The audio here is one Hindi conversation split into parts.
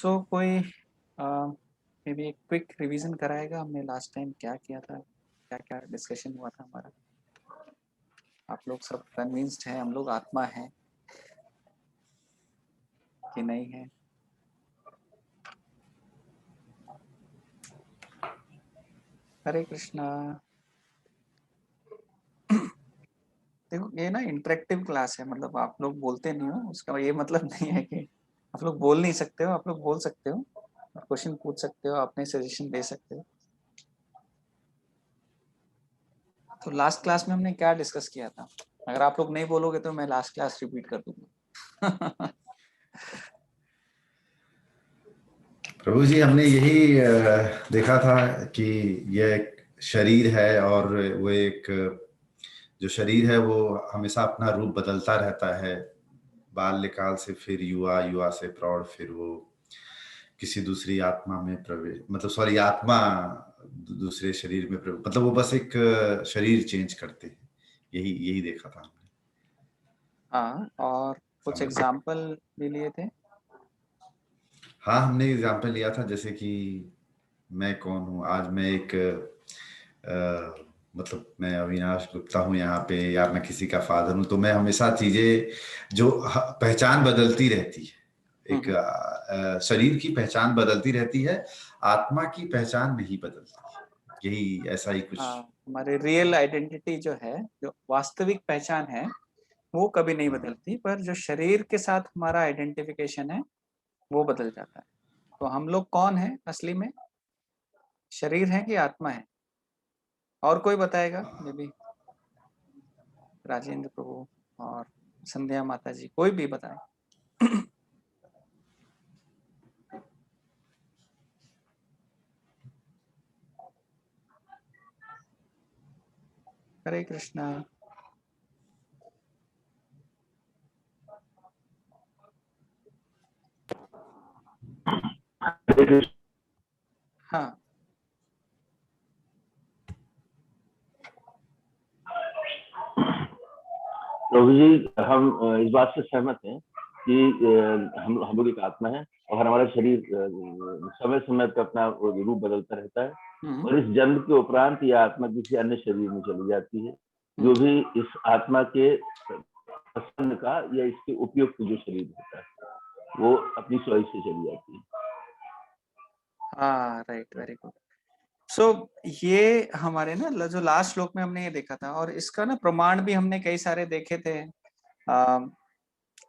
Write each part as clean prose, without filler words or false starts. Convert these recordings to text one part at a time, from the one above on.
कोई मे बी एक क्विक रिवीजन कराएगा, हमने लास्ट टाइम क्या किया था, क्या क्या डिस्कशन हुआ था हमारा। आप लोग सब कन्विंस्ड हैं हम लोग आत्मा है कि नहीं है? हरे कृष्णा। देखो ये ना इंटरेक्टिव क्लास है, मतलब आप लोग बोलते नहीं हो उसका ये मतलब नहीं है कि आप लोग बोल नहीं सकते हो। आप लोग बोल सकते हो, क्वेश्चन पूछ सकते हो, अपने सजेशन दे सकते हो। तो लास्ट क्लास में हमने क्या डिस्कस किया था? अगर आप लोग नहीं बोलोगे तो मैं लास्ट क्लास रिपीट कर दूंगा। प्रभु जी, हमने यही देखा था कि यह एक शरीर है और वो एक जो शरीर है वो हमेशा अपना रूप बदलता रहता है। बाल्यकाल से फिर युवा, युवा से प्रौढ़, फिर वो किसी दूसरी आत्मा में प्रवेश, मतलब सॉरी, आत्मा दूसरे शरीर में प्रवेश, मतलब वो बस एक शरीर चेंज करते हैं। यही यही देखा था हमने। हाँ, और कुछ एग्जाम्पल भी लिए थे। हाँ, हमने एग्जाम्पल लिया था, जैसे कि मैं कौन हूँ आज। मैं एक मतलब मैं अविनाश गुप्ता हूँ यहाँ पे, या मैं किसी का फादर हूँ, तो मैं हमेशा चीजें जो पहचान बदलती रहती है। एक शरीर की पहचान बदलती रहती है, आत्मा की पहचान नहीं बदलती। यही ऐसा ही कुछ। हाँ, हमारे रियल आइडेंटिटी जो है, जो वास्तविक पहचान है, वो कभी नहीं हाँ, बदलती, पर जो शरीर के साथ हमारा आइडेंटिफिकेशन है वो बदल जाता है। तो हम लोग कौन है असली में? शरीर है कि आत्मा है? और कोई बताएगा? मे बी राजेंद्र प्रभु और संध्या माता जी, कोई भी बताए। हरे कृष्णा। हाँ, प्रभु जी, हम इस बात से सहमत हैं कि हम लोग एक आत्मा है और हमारा शरीर समय समय पर अपना रूप बदलता रहता है और इस जन्म के उपरांत यह आत्मा किसी अन्य शरीर में चली जाती है, जो भी इस आत्मा के पसंद का या इसके उपयुक्त जो शरीर होता है वो अपनी चॉइस से चली जाती है। हाँ, राइट, वेरी गुड। सो ये हमारे ना जो लास्ट श्लोक में हमने ये देखा था, और इसका ना प्रमाण भी हमने कई सारे देखे थे।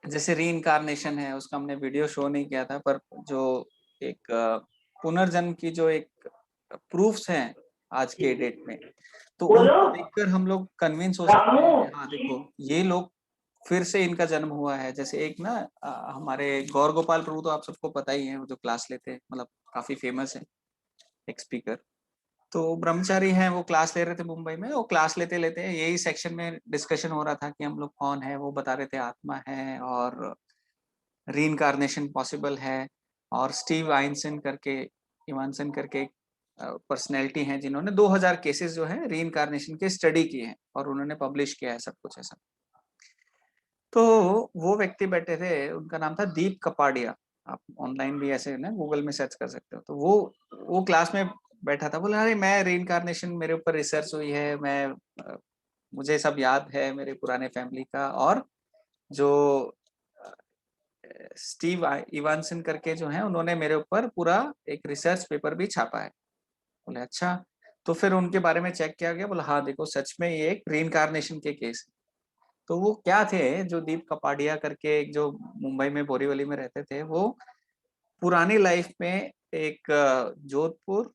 जैसे री इनकारनेशन है, उसका हमने वीडियो शो नहीं किया था, पर जो एक पुनर्जन्म की जो एक प्रूफ्स हैं आज के डेट में, तो उनको देखकर हम लोग कन्विंस हो सकते हैं कि हाँ देखो ये लोग फिर से इनका जन्म हुआ है। जैसे एक ना हमारे गौर गोपाल प्रभु, तो आप सबको पता ही है, वो जो क्लास लेते हैं, मतलब काफी फेमस है, एक स्पीकर। तो ब्रह्मचारी हैं, वो क्लास ले रहे थे मुंबई में। वो क्लास लेते लेते यही सेक्शन में डिस्कशन हो रहा था कि हम लोग कौन है। वो बता रहे थे आत्मा है और रीइंकारनेशन पॉसिबल है। और स्टीव आइंसन करके, इवानसन करके पर्सनैलिटी हैं, जिन्होंने 2000 केसेस जो है रीइंकारनेशन के स्टडी किए हैं और उन्होंने पब्लिश किया है सब कुछ ऐसा। तो वो व्यक्ति बैठे थे, उनका नाम था दीप कपाड़िया। आप ऑनलाइन भी ऐसे ना गूगल में सर्च कर सकते हो। तो वो क्लास में बैठा था, बोला अरे मैं रीइंकारनेशन, मेरे ऊपर रिसर्च हुई है, मैं मुझे सब याद है मेरे पुराने फैमिली का। और जो स्टीव इवानसन करके जो है, उन्होंने मेरे ऊपर पूरा एक रिसर्च पेपर भी छापा है। बोले अच्छा। तो फिर उनके बारे में चेक किया गया, बोला हाँ देखो सच में ये एक रीइंकारनेशन के केस है। तो वो क्या थे, जो दीप कपाड़िया करके एक जो मुंबई में बोरीवली में रहते थे, वो पुरानी लाइफ में एक जोधपुर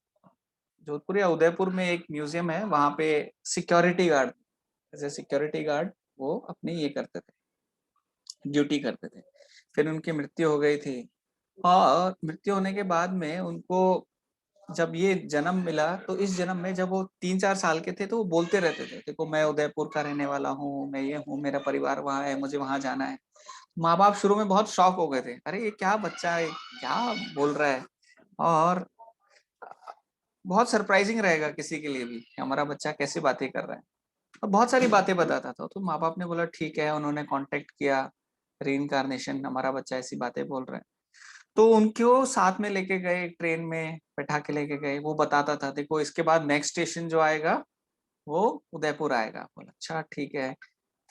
जोधपुर या उदयपुर में एक म्यूजियम है, वहां पे security guard, as a security guard वो अपनी ये करते थे, ड्यूटी करते थे। फिर उनकी मृत्यु हो गई थी, और मृत्यु होने के बाद में उनको जब ये जन्म मिला, तो इस जन्म में जब वो 3-4 साल के थे, तो वो बोलते रहते थे देखो मैं उदयपुर का रहने वाला हूँ, मैं ये हूँ, मेरा परिवार वहाँ है, मुझे वहां जाना है। माँ बाप शुरू में बहुत शॉक हो गए थे, अरे ये क्या बच्चा है, क्या बोल रहा है। और बहुत सरप्राइजिंग रहेगा किसी के लिए भी कि हमारा बच्चा कैसी बातें कर रहा है, और बहुत सारी बातें बताता था। तो माँ बाप ने बोला ठीक है, उन्होंने कांटेक्ट किया, री इनकारनेशन, हमारा बच्चा ऐसी बातें बोल रहा है। तो उनको साथ में लेके गए, ट्रेन में बैठा के लेके गए। वो बताता था देखो इसके बाद नेक्स्ट स्टेशन जो आएगा वो उदयपुर आएगा। बोला अच्छा ठीक है।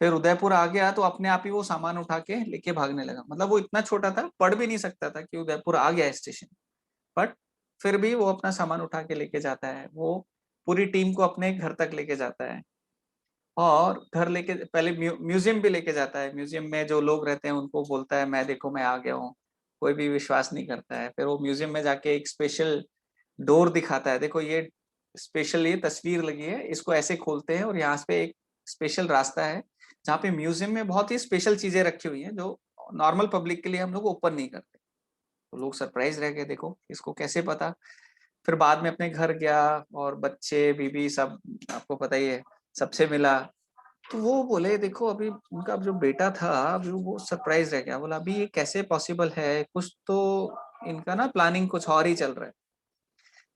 फिर उदयपुर आ गया तो अपने आप ही वो सामान उठा के लेके भागने लगा। मतलब वो इतना छोटा था, पढ़ भी नहीं सकता था कि उदयपुर आ गया स्टेशन, बट फिर भी वो अपना सामान उठा के लेके जाता है। वो पूरी टीम को अपने घर तक लेके जाता है और घर लेके पहले म्यूजियम भी लेके जाता है। म्यूजियम में जो लोग रहते हैं उनको बोलता है मैं देखो मैं आ गया हूँ। कोई भी विश्वास नहीं करता है। फिर वो म्यूजियम में जाके एक स्पेशल डोर दिखाता है, देखो ये स्पेशल ये तस्वीर लगी है, इसको ऐसे खोलते हैं और यहाँ पे एक स्पेशल रास्ता है जहाँ पे म्यूजियम में बहुत ही स्पेशल चीजें रखी हुई हैं जो नॉर्मल पब्लिक के लिए हम लोग ओपन नहीं करते। तो लोग सरप्राइज रह गए, देखो इसको कैसे पता। फिर बाद में अपने घर गया और बच्चे बीबी सब आपको पता ही है, सबसे मिला। तो वो बोले देखो अभी उनका जो बेटा था अभी वो सरप्राइज रह गया। बोला अभी ये कैसे पॉसिबल है, कुछ तो इनका ना प्लानिंग कुछ और ही चल रहा है।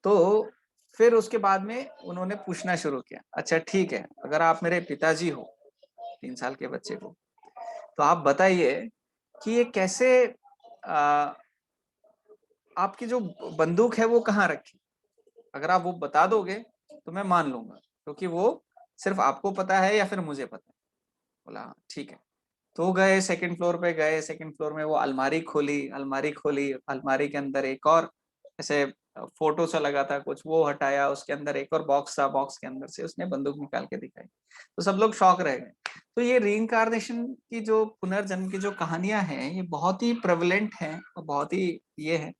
तो फिर उसके बाद में उन्होंने पूछना शुरू किया, अच्छा ठीक है अगर आप मेरे पिताजी हो, 3 साल के बच्चे को, तो आप बताइए कि ये कैसे आपकी जो बंदूक है वो कहाँ रखी। अगर आप वो बता दोगे तो मैं मान लूंगा, क्योंकि वो सिर्फ आपको पता है या फिर मुझे पता है। बोला हाँ, ठीक है। तो गए सेकंड फ्लोर पे, गए सेकंड फ्लोर में वो अलमारी खोली, अलमारी खोली, अलमारी के अंदर एक और ऐसे फोटो सा लगा था कुछ, वो हटाया, उसके अंदर एक और बॉक्स था, बॉक्स के अंदर से उसने बंदूक निकाल के दिखाई। तो सब लोग शॉक रह गए। तो ये रीइंकार्नेशन की जो पुनर्जन्म की जो कहानियां हैं ये बहुत ही प्रेवलेंट हैं और बहुत ही ये है।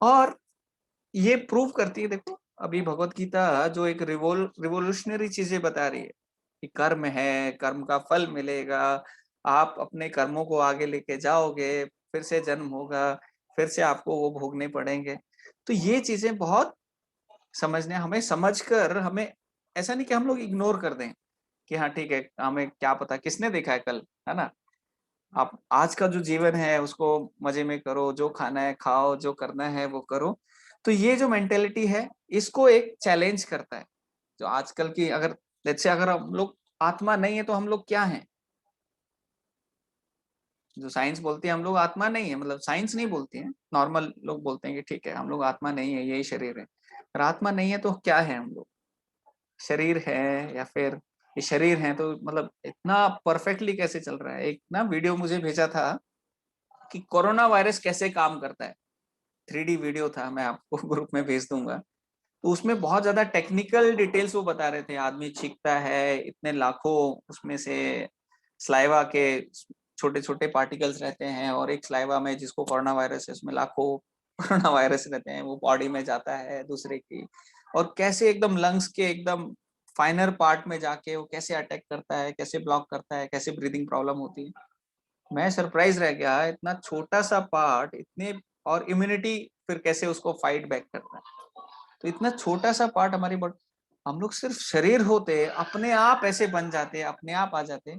और ये प्रूव करती है, देखो अभी भगवत गीता जो एक रिवोल्यूशनरी चीजें बता रही है कि कर्म है, कर्म का फल मिलेगा, आप अपने कर्मों को आगे लेके जाओगे, फिर से जन्म होगा, फिर से आपको वो भोगने पड़ेंगे। तो ये चीजें बहुत समझने, हमें समझकर, हमें ऐसा नहीं कि हम लोग इग्नोर कर दें कि हाँ ठीक है हमें क्या पता किसने देखा है कल, है ना। आप आज का जो जीवन है उसको मजे में करो, जो खाना है खाओ, जो करना है वो करो। तो ये जो मेंटेलिटी है इसको एक चैलेंज करता है जो आजकल की, अगर लेट्स से अगर हम लोग आत्मा नहीं है तो हम लोग क्या हैं। जो साइंस बोलती है हम लोग आत्मा नहीं है, मतलब साइंस नहीं बोलती है, नॉर्मल लोग बोलते हैं कि ठीक है हम लोग आत्मा नहीं है, यही शरीर है। अगर आत्मा नहीं है तो क्या है हम लोग, शरीर है या फिर ये शरीर है। तो मतलब इतना परफेक्टली कैसे चल रहा है। एक ना वीडियो मुझे भेजा था कि कोरोना वायरस कैसे काम करता है, 3D वीडियो था, मैं आपको ग्रुप में भेज दूंगा। तो उसमें बहुत ज्यादा टेक्निकल डिटेल्स वो बता रहे थे। आदमी छींकता है, इतने लाखों उसमें से स्लाइवा के छोटे छोटे पार्टिकल्स रहते हैं, और एक स्लाइवा में जिसको कोरोना वायरस है उसमें लाखों कोरोना वायरस रहते हैं, वो बॉडी में जाता है दूसरे की, और कैसे एकदम लंग्स के एकदम फाइनर पार्ट में जाके वो कैसे अटैक करता है, कैसे ब्लॉक करता है, कैसे ब्रीदिंग प्रॉब्लम होती है। मैं सरप्राइज रह गया, इतना छोटा सा पार्ट इतने, और इम्यूनिटी फिर कैसे उसको फाइट बैक करता है। तो इतना छोटा सा पार्ट हमारी बॉडी, हम लोग सिर्फ शरीर होते अपने आप ऐसे बन जाते, अपने आप आ जाते।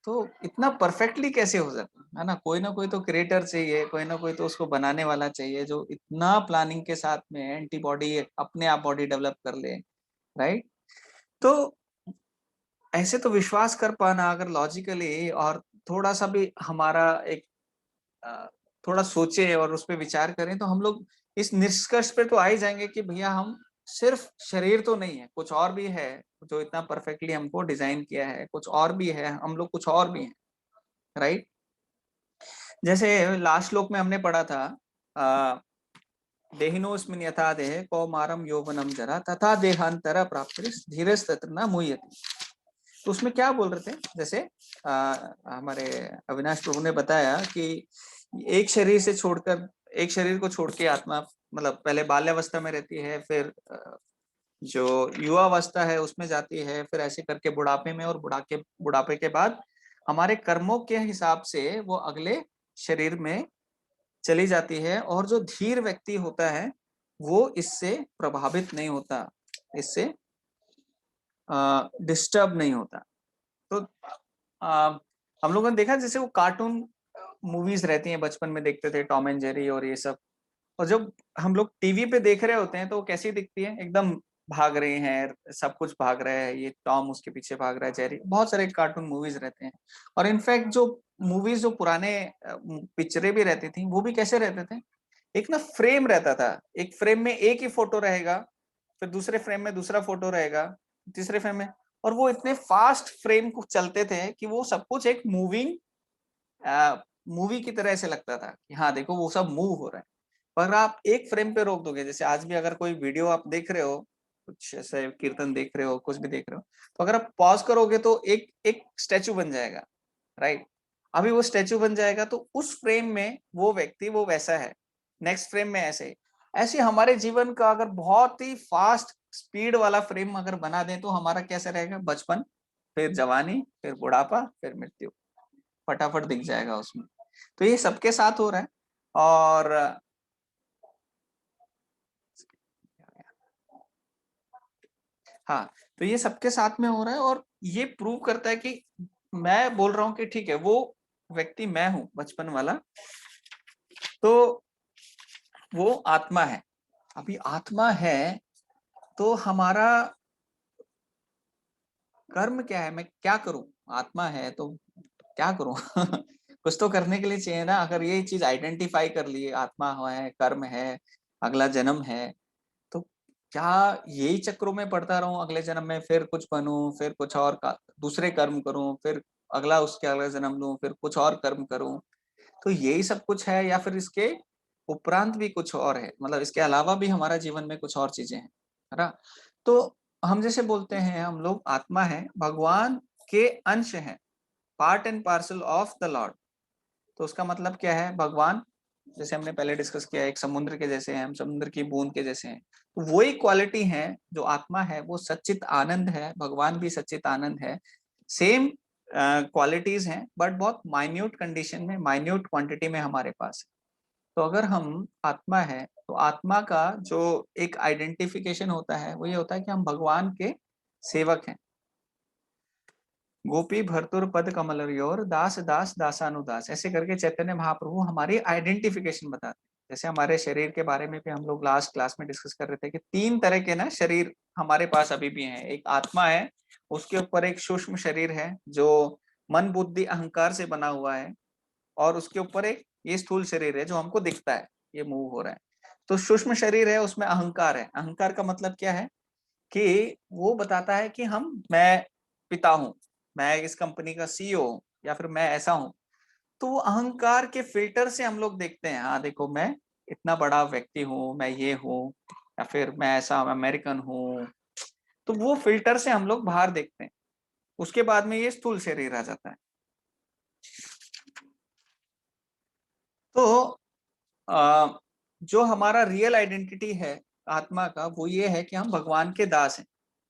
तो इतना परफेक्टली कैसे हो जाता है ना। कोई ना कोई तो क्रिएटर चाहिए, कोई ना कोई तो उसको बनाने वाला चाहिए जो इतना प्लानिंग के साथ में एंटीबॉडी अपने आप बॉडी डेवलप कर ले, राइट। तो ऐसे तो विश्वास कर पाना अगर लॉजिकली और थोड़ा सा भी हमारा एक थोड़ा सोचे और उस पर विचार करें तो हम लोग इस निष्कर्ष पे तो आ ही जाएंगे कि भैया हम सिर्फ शरीर तो नहीं है, कुछ और भी है जो इतना परफेक्टली हमको डिजाइन किया है, कुछ और भी है, हम लोग कुछ और भी हैं, राइट। जैसे लास्ट श्लोक में हमने पढ़ा था देहिनोस्मिन् यथा देहे कौमारम यौवनम जरा तथा देहांतर प्राप्ति धीरस्तत्र न मुह्यते। तो उसमें क्या बोल रहे थे, जैसे हमारे अविनाश प्रभु ने बताया कि एक शरीर से छोड़कर, एक शरीर को छोड़ के आत्मा मतलब पहले बाल्यावस्था में रहती है, फिर जो युवावस्था है उसमें जाती है, फिर ऐसे करके बुढ़ापे में, और बुढ़ापे के बाद हमारे कर्मों के हिसाब से वो अगले शरीर में चली जाती है। और जो धीर व्यक्ति होता है वो इससे प्रभावित नहीं होता, इससे डिस्टर्ब नहीं होता। तो हम लोगों ने देखा जैसे वो कार्टून मूवीज रहती हैं, बचपन में देखते थे टॉम एंड जेरी और ये सब, और जब हम लोग टीवी पे देख रहे होते हैं तो वो कैसी दिखती है, एकदम भाग रहे हैं, सब कुछ भाग रहा है, ये टॉम उसके पीछे भाग रहा है, जेरी, बहुत सारे कार्टून मूवीज रहते हैं। और इनफैक्ट जो मूवीज जो पुराने पिक्चरें भी रहती थी वो भी कैसे रहते थे, एक ना फ्रेम रहता था, एक फ्रेम में एक ही फोटो रहेगा, फिर दूसरे फ्रेम में दूसरा फोटो रहेगा, तीसरे फ्रेम में, और वो इतने फास्ट फ्रेम को चलते थे कि वो सब कुछ एक मूविंग मूवी की तरह से लगता था कि हाँ देखो वो सब मूव हो रहा है। पर आप एक फ्रेम पे रोक दोगे, जैसे आज भी अगर कोई वीडियो आप देख रहे हो, कुछ ऐसे कीर्तन देख रहे हो, कुछ भी देख रहे हो, तो अगर आप पॉज करोगे तो एक एक स्टैचू बन जाएगा, राइट। अभी वो स्टैचू बन जाएगा तो उस फ्रेम में वो व्यक्ति वो वैसा है, नेक्स्ट फ्रेम में ऐसे। ऐसे हमारे जीवन का अगर बहुत ही फास्ट स्पीड वाला फ्रेम अगर बना दें तो हमारा कैसा रहेगा, बचपन, फिर जवानी, फिर बुढ़ापा, फिर मृत्यु, फटाफट दिख जाएगा उसमें। तो ये सबके साथ हो रहा है। और हाँ, तो ये सबके साथ में हो रहा है, और ये प्रूव करता है कि मैं बोल रहा हूं कि ठीक है वो व्यक्ति मैं हूं बचपन वाला, तो वो आत्मा है। अभी आत्मा है तो हमारा कर्म क्या है, मैं क्या करूं, आत्मा है तो क्या करूं कुछ तो करने के लिए चाहिए ना। अगर ये चीज आइडेंटिफाई कर लिए, आत्मा है, कर्म है, अगला जन्म है, तो क्या यही चक्रों में पड़ता रहूं, अगले जन्म में फिर कुछ बनूं, फिर कुछ और दूसरे कर्म करूं, फिर अगला उसके अगला जन्म लूं, फिर कुछ और कर्म करूं, तो यही सब कुछ है, या फिर इसके उपरांत भी कुछ और है, मतलब इसके अलावा भी हमारा जीवन में कुछ और चीजें हैं, है ना। तो हम जैसे बोलते हैं हम लोग आत्मा है, भगवान के अंश हैं, part and parcel of the Lord. तो उसका मतलब क्या है, भगवान जैसे हमने पहले डिस्कस किया, एक समुद्र के जैसे हैं हम, समुद्र की बूंद के जैसे हैं, तो वही क्वालिटी है जो आत्मा है, वो सच्चित आनंद है, भगवान भी सच्चित आनंद है। सेम क्वालिटीज हैं, बट बहुत माइन्यूट कंडीशन में, माइन्यूट क्वांटिटी में हमारे पास है। तो अगर हम आत्मा है तो आत्मा का जो एक आइडेंटिफिकेशन होता है वो ये होता है कि हम भगवान के सेवक हैं। गोपी भरतुर पद कमल योर, दास दास दासानुदास, ऐसे करके चैतन्य महाप्रभु हमारी आइडेंटिफिकेशन बताते हैं। जैसे हमारे शरीर के बारे में भी हम लोग लास्ट क्लास में डिस्कस कर रहे थे कि 3 तरह के ना शरीर हमारे पास अभी भी हैं। एक आत्मा है, उसके ऊपर एक सूक्ष्म शरीर है जो मन बुद्धि अहंकार से बना हुआ है, और उसके ऊपर एक ये स्थूल शरीर है जो हमको दिखता है, ये मूव हो रहा है। तो सूक्ष्म शरीर है, उसमें अहंकार है। अहंकार का मतलब क्या है कि वो बताता है कि मैं पिता हूं, मैं इस कंपनी का सीईओ हूं, या फिर मैं ऐसा हूं। तो वो अहंकार के फिल्टर से हम लोग देखते हैं, हाँ देखो मैं इतना बड़ा व्यक्ति हूँ, मैं ये हूँ, या फिर मैं ऐसा अमेरिकन हूँ। तो वो फिल्टर से हम लोग बाहर देखते हैं। उसके बाद में ये स्थूल शरीर आ जाता है। तो जो हमारा रियल आइडेंटिटी है आत्मा का, वो ये है कि हम भगवान के दास हैं।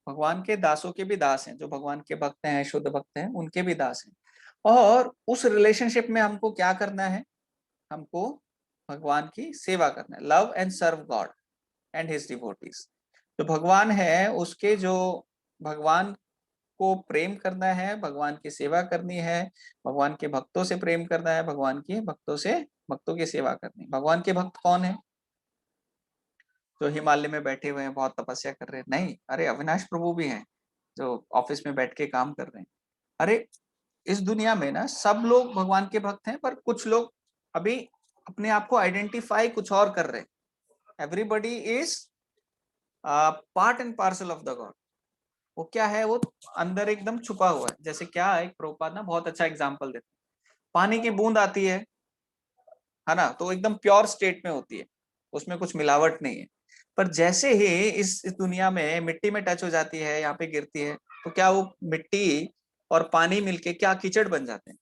भगवान के दासों के भी दास हैं, जो भगवान के भक्त हैं, शुद्ध भक्त हैं, उनके भी दास हैं। और उस रिलेशनशिप में हमको क्या करना है, हमको भगवान की सेवा करना है, love and serve God and his devotees. जो भगवान है उसके जो भगवान को प्रेम करना है, भगवान की सेवा करनी है, भगवान के भक्तों से प्रेम करना है, भगवान के भक्तों से भक्तों की सेवा करनी है। भगवान के भक्त कौन है, जो हिमालय में बैठे हुए हैं, बहुत तपस्या कर रहे हैं? नहीं, अरे अविनाश प्रभु भी हैं जो ऑफिस में बैठ के काम कर रहे हैं। अरे इस दुनिया में ना सब लोग भगवान के भक्त हैं, पर कुछ लोग अभी अपने आप को आइडेंटिफाई कुछ और कर रहे हैं। Everybody is part and parcel of the God. वो क्या है, वो अंदर एकदम छुपा हुआ है। जैसे क्या, एक प्रभुपाद ना बहुत अच्छा एग्जाम्पल देते हैं, पानी की बूंद आती है ना, तो एकदम प्योर स्टेट में होती है, उसमें कुछ मिलावट नहीं है। पर जैसे ही इस दुनिया में मिट्टी में टच हो जाती है, यहाँ पे गिरती है, तो क्या वो मिट्टी और पानी मिलके क्या कीचड़ बन जाते हैं,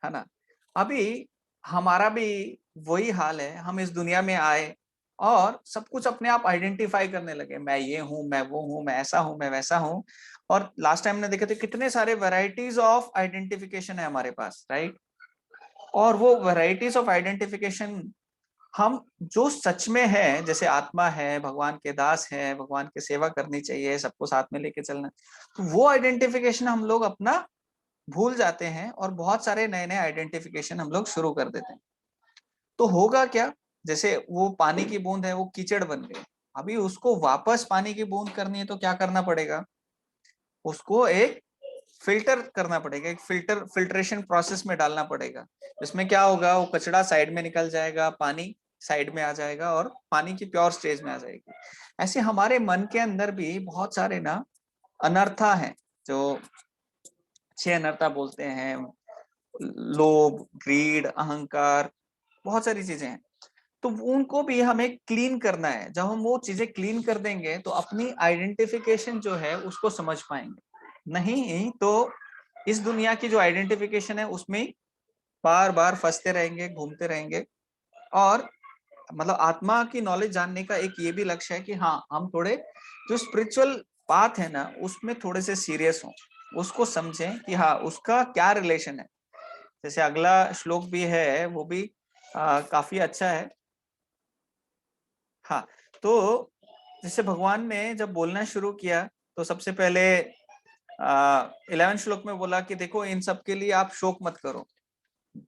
है ना। अभी हमारा भी वही हाल है। हम इस दुनिया में आए और सब कुछ अपने आप आइडेंटिफाई करने लगे, मैं ये हूँ, मैं वो हूँ, मैं ऐसा हूँ, मैं वैसा हूँ। और लास्ट टाइम ने देखे थे कितने सारे वैरायटीज ऑफ आइडेंटिफिकेशन है हमारे पास, राइट। और वो वैरायटीज ऑफ आइडेंटिफिकेशन हम जो सच में है, जैसे आत्मा है, भगवान के दास है, भगवान की सेवा करनी चाहिए, सबको साथ में लेके चलना, तो वो आइडेंटिफिकेशन हम लोग अपना भूल जाते हैं और बहुत सारे नए नए आइडेंटिफिकेशन हम लोग शुरू कर देते हैं। तो होगा क्या, जैसे वो पानी की बूंद है, वो कीचड़ बन गई। अभी उसको वापस पानी की बूंद करनी है तो क्या करना पड़ेगा, उसको एक फिल्टर करना पड़ेगा, एक फिल्ट्रेशन प्रोसेस में डालना पड़ेगा। इसमें क्या होगा, वो कचरा साइड में निकल जाएगा, पानी साइड में आ जाएगा और पानी की प्योर स्टेज में आ जाएगी। ऐसे हमारे मन के अंदर भी बहुत सारे ना अनर्था हैं, जो 6 अनर्था बोलते हैं, लोभ, ग्रीड, अहंकार, बहुत सारी चीजें हैं। तो उनको भी हमें क्लीन करना है। जब हम वो चीजें क्लीन कर देंगे तो अपनी आइडेंटिफिकेशन जो है उसको समझ पाएंगे। नहीं तो इस दुनिया की जो आइडेंटिफिकेशन है उसमें बार बार फंसते रहेंगे, घूमते रहेंगे। और मतलब आत्मा की नॉलेज जानने का एक ये भी लक्ष्य है कि हाँ, हम थोड़े जो स्पिरिचुअल पाथ है ना उसमें थोड़े से सीरियस हों, उसको समझें कि हाँ उसका क्या रिलेशन है। जैसे अगला श्लोक भी है, वो भी काफी अच्छा है। हाँ, तो जैसे भगवान ने जब बोलना शुरू किया तो सबसे पहले 11 श्लोक में बोला कि देखो इन सब के लिए आप शोक मत करो,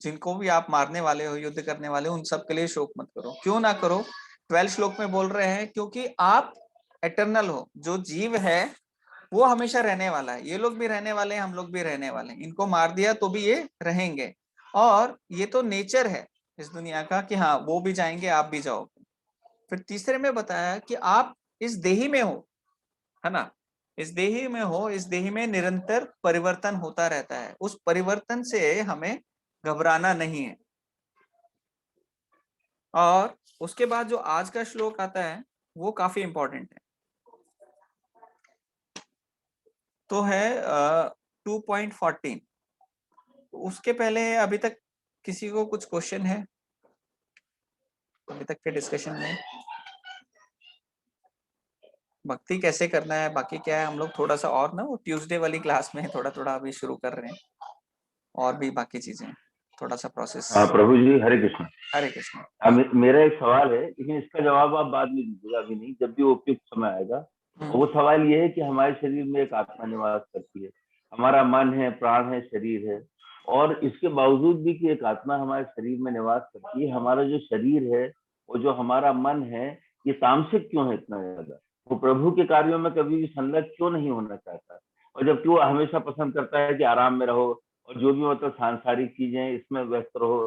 जिनको भी आप मारने वाले हो, युद्ध करने वाले हो, उन सब के लिए शोक मत करो। क्यों ना करो? 12 श्लोक में बोल रहे हैं क्योंकि आप एटर्नल हो। जो जीव है वो हमेशा रहने वाला है, ये लोग भी रहने वाले हैं, हम लोग भी रहने वाले हैं। इनको मार दिया तो भी ये रहेंगे, और ये तो नेचर है इस दुनिया का कि हाँ वो भी जाएंगे, आप भी जाओगे। फिर तीसरे में बताया कि आप इस देही में हो, है ना, इस देही में हो, इस देही में निरंतर परिवर्तन होता रहता है। उस परिवर्तन से हमें घबराना नहीं है। और उसके बाद जो आज का श्लोक आता है वो काफी इंपॉर्टेंट है, तो है 2.14। उसके पहले अभी तक किसी को कुछ क्वेश्चन है अभी तक के डिस्कशन में? भक्ति कैसे करना है, बाकी क्या है, हम लोग थोड़ा सा और ना वो ट्यूसडे वाली क्लास में थोड़ा थोड़ा अभी शुरू कर रहे हैं, और भी बाकी चीजें थोड़ा सा प्रोसेस। हाँ प्रभु जी, हरे कृष्ण। हरे कृष्ण। मेरा एक सवाल है, लेकिन इसका जवाब आप बाद में दीजिएगा, अभी नहीं, जब भी उपयुक्त समय आएगा। और वो सवाल ये है कि हमारे शरीर में एक आत्मा निवास करती है, हमारा मन है, प्राण है, शरीर है, और इसके बावजूद भी कि एक आत्मा हमारे शरीर में निवास करती है, हमारा जो शरीर है वो जो हमारा मन है ये तामसिक क्यों है इतना ज्यादा? वो प्रभु के कार्यों में कभी भी संलग्न क्यों नहीं होना चाहता? और जबकि वो हमेशा पसंद करता है कि आराम में रहो और जो भी मतलब सांसारिक चीजें इसमें व्यस्त रहो,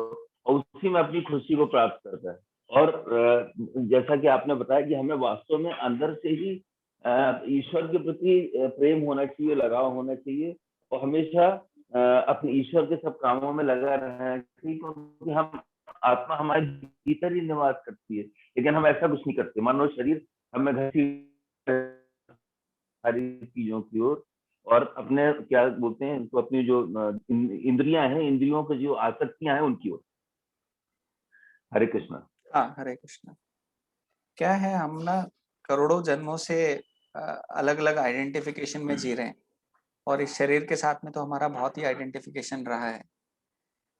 और उसी में अपनी खुशी को प्राप्त करता है। और जैसा कि आपने बताया कि हमें वास्तव में अंदर से ही ईश्वर के प्रति प्रेम होना चाहिए, लगाव होना चाहिए, और हमेशा अपने ईश्वर के सब कामों में लगा रहना चाहिए, क्योंकि हम आत्मा हमारे भीतर ही निवास करती है। लेकिन हम ऐसा कुछ नहीं करते, मानो शरीर हमें घसी सारी चीजों की ओर, और अपने क्या बोलते हैं तो अपनी जो इंद्रियां हैं, इंद्रियों की जो आसक्तियां हैं उनकी ओर। हरे कृष्णा। हाँ, हरे कृष्णा। क्या है, हम ना करोड़ों जन्मों से अलग अलग आइडेंटिफिकेशन में जी रहे हैं, और इस शरीर के साथ में तो हमारा बहुत ही आइडेंटिफिकेशन रहा है।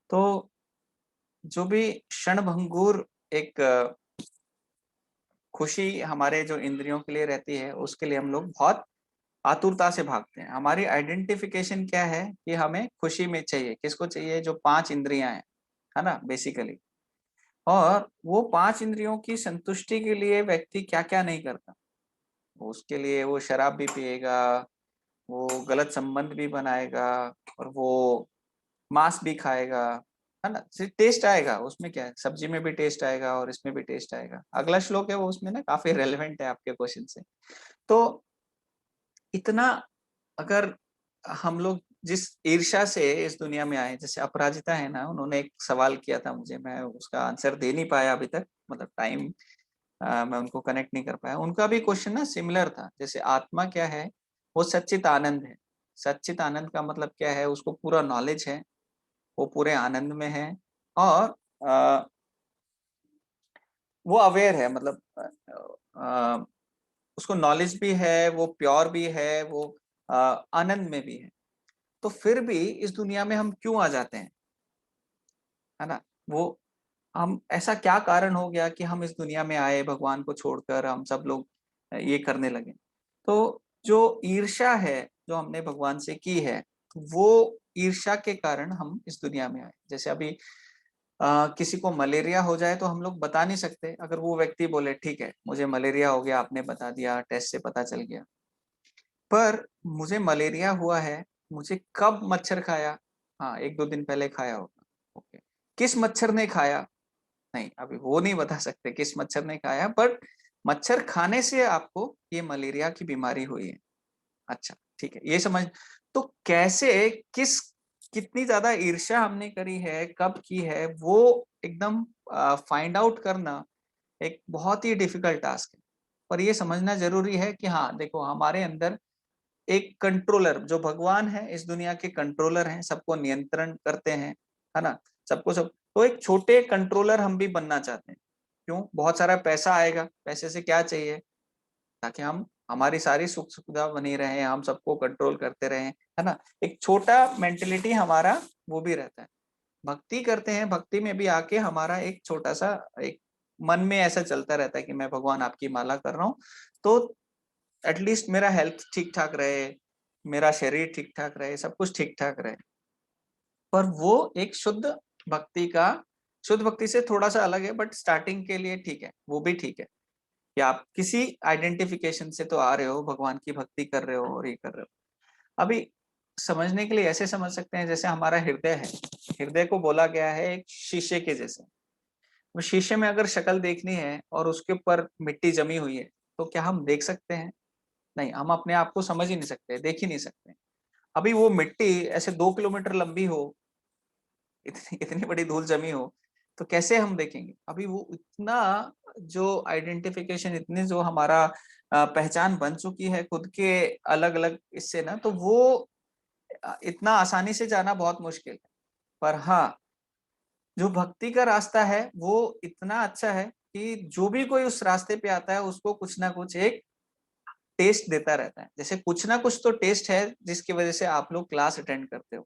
तो जो भी क्षणभंगुर एक खुशी हमारे जो इंद्रियों के लिए रहती है, उसके लिए हम लोग बहुत आतुरता से भागते हैं। हमारी आइडेंटिफिकेशन क्या है कि हमें खुशी में चाहिए, किसको चाहिए? जो 5 इंद्रियां हैं, है ना, बेसिकली। और वो 5 इंद्रियों की संतुष्टि के लिए व्यक्ति क्या क्या नहीं करता। उसके लिए वो शराब भी पिएगा, वो गलत संबंध भी बनाएगा, और वो मांस भी खाएगा, है ना। टेस्ट आएगा उसमें, क्या है, सब्जी में भी टेस्ट आएगा और इसमें भी टेस्ट आएगा। अगला श्लोक है वो उसमें ना काफी रेलेवेंट है आपके क्वेश्चन से। तो इतना, अगर हम लोग जिस ईर्ष्या से इस दुनिया में आए, जैसे अपराजिता है ना, उन्होंने एक सवाल किया था मुझे, मैं उसका आंसर दे नहीं पाया अभी तक, मतलब टाइम मैं उनको कनेक्ट नहीं कर पाया। उनका भी क्वेश्चन ना सिमिलर था। जैसे आत्मा क्या है? वो सच्चित आनंद है। सच्चित आनंद का मतलब क्या है? उसको पूरा नॉलेज है, वो पूरे आनंद में है, और वो अवेयर है, मतलब उसको नॉलेज भी है, वो प्योर भी है, वो आनंद में भी है। तो फिर भी इस दुनिया में हम क्यों आ जाते हैं, है ना? वो हम, ऐसा क्या कारण हो गया कि हम इस दुनिया में आए, भगवान को छोड़कर हम सब लोग ये करने लगे? तो जो ईर्ष्या है जो हमने भगवान से की है, वो ईर्ष्या के कारण हम इस दुनिया में आए। जैसे अभी किसी को मलेरिया हो जाए तो हम लोग बता नहीं सकते। अगर वो व्यक्ति बोले ठीक है मुझे मलेरिया हो गया, आपने बता दिया, टेस्ट से पता चल गया, पर मुझे मलेरिया हुआ है, मुझे कब मच्छर खाया? हाँ, 1-2 दिन पहले खाया होगा। ओके, किस मच्छर ने खाया? नहीं, अभी वो नहीं बता सकते किस मच्छर ने खाया, बट मच्छर खाने से आपको ये मलेरिया की बीमारी हुई है। अच्छा, ठीक है, ये समझ। तो कैसे, किस, कितनी ज्यादा ईर्ष्या हमने करी है, कब की है, वो एकदम फाइंड आउट करना एक बहुत ही डिफिकल्ट टास्क है। पर ये समझना जरूरी है कि हाँ देखो, हमारे अंदर एक कंट्रोलर जो भगवान है, इस दुनिया के कंट्रोलर हैं, सबको नियंत्रण करते हैं, है ना, सबको सब। तो एक छोटे कंट्रोलर हम भी बनना चाहते हैं। क्यों? बहुत सारा पैसा आएगा, पैसे से क्या चाहिए? ताकि हम, हमारी सारी सुख सुविधा बनी रहे, हम सबको कंट्रोल करते रहे, है ना। एक छोटा मेंटेलिटी हमारा वो भी रहता है। भक्ति करते हैं, भक्ति में भी आके हमारा एक छोटा सा एक मन में ऐसा चलता रहता है कि मैं भगवान आपकी माला कर रहा हूँ, तो एटलीस्ट मेरा हेल्थ ठीक ठाक रहे, मेरा शरीर ठीक ठाक रहे, सब कुछ ठीक ठाक रहे। पर वो एक शुद्ध भक्ति का, शुद्ध भक्ति से थोड़ा सा अलग है, बट स्टार्टिंग के लिए ठीक है, वो भी ठीक है कि आप किसी आइडेंटिफिकेशन से तो आ रहे हो, भगवान की भक्ति कर रहे हो और ये कर रहे हो। अभी समझने के लिए ऐसे समझ सकते हैं, जैसे हमारा हृदय है, हृदय को बोला गया है एक शीशे के जैसे। वो शीशे में अगर शक्ल देखनी है और उसके ऊपर मिट्टी जमी हुई है, तो क्या हम देख सकते हैं? नहीं, हम अपने आप को समझ ही नहीं सकते, देख ही नहीं सकते। अभी वो मिट्टी ऐसे 2 किलोमीटर लंबी हो, इतनी इतनी बड़ी धूल जमी हो, तो कैसे हम देखेंगे? अभी वो इतना जो आइडेंटिफिकेशन, इतनी जो हमारा पहचान बन चुकी है खुद के अलग अलग इससे ना, तो वो इतना आसानी से जाना बहुत मुश्किल है। पर हाँ, जो भक्ति का रास्ता है वो इतना अच्छा है कि जो भी कोई उस रास्ते पे आता है, उसको कुछ ना कुछ एक टेस्ट देता रहता है। जैसे कुछ ना कुछ तो टेस्ट है जिसकी वजह से आप लोग क्लास अटेंड करते हो,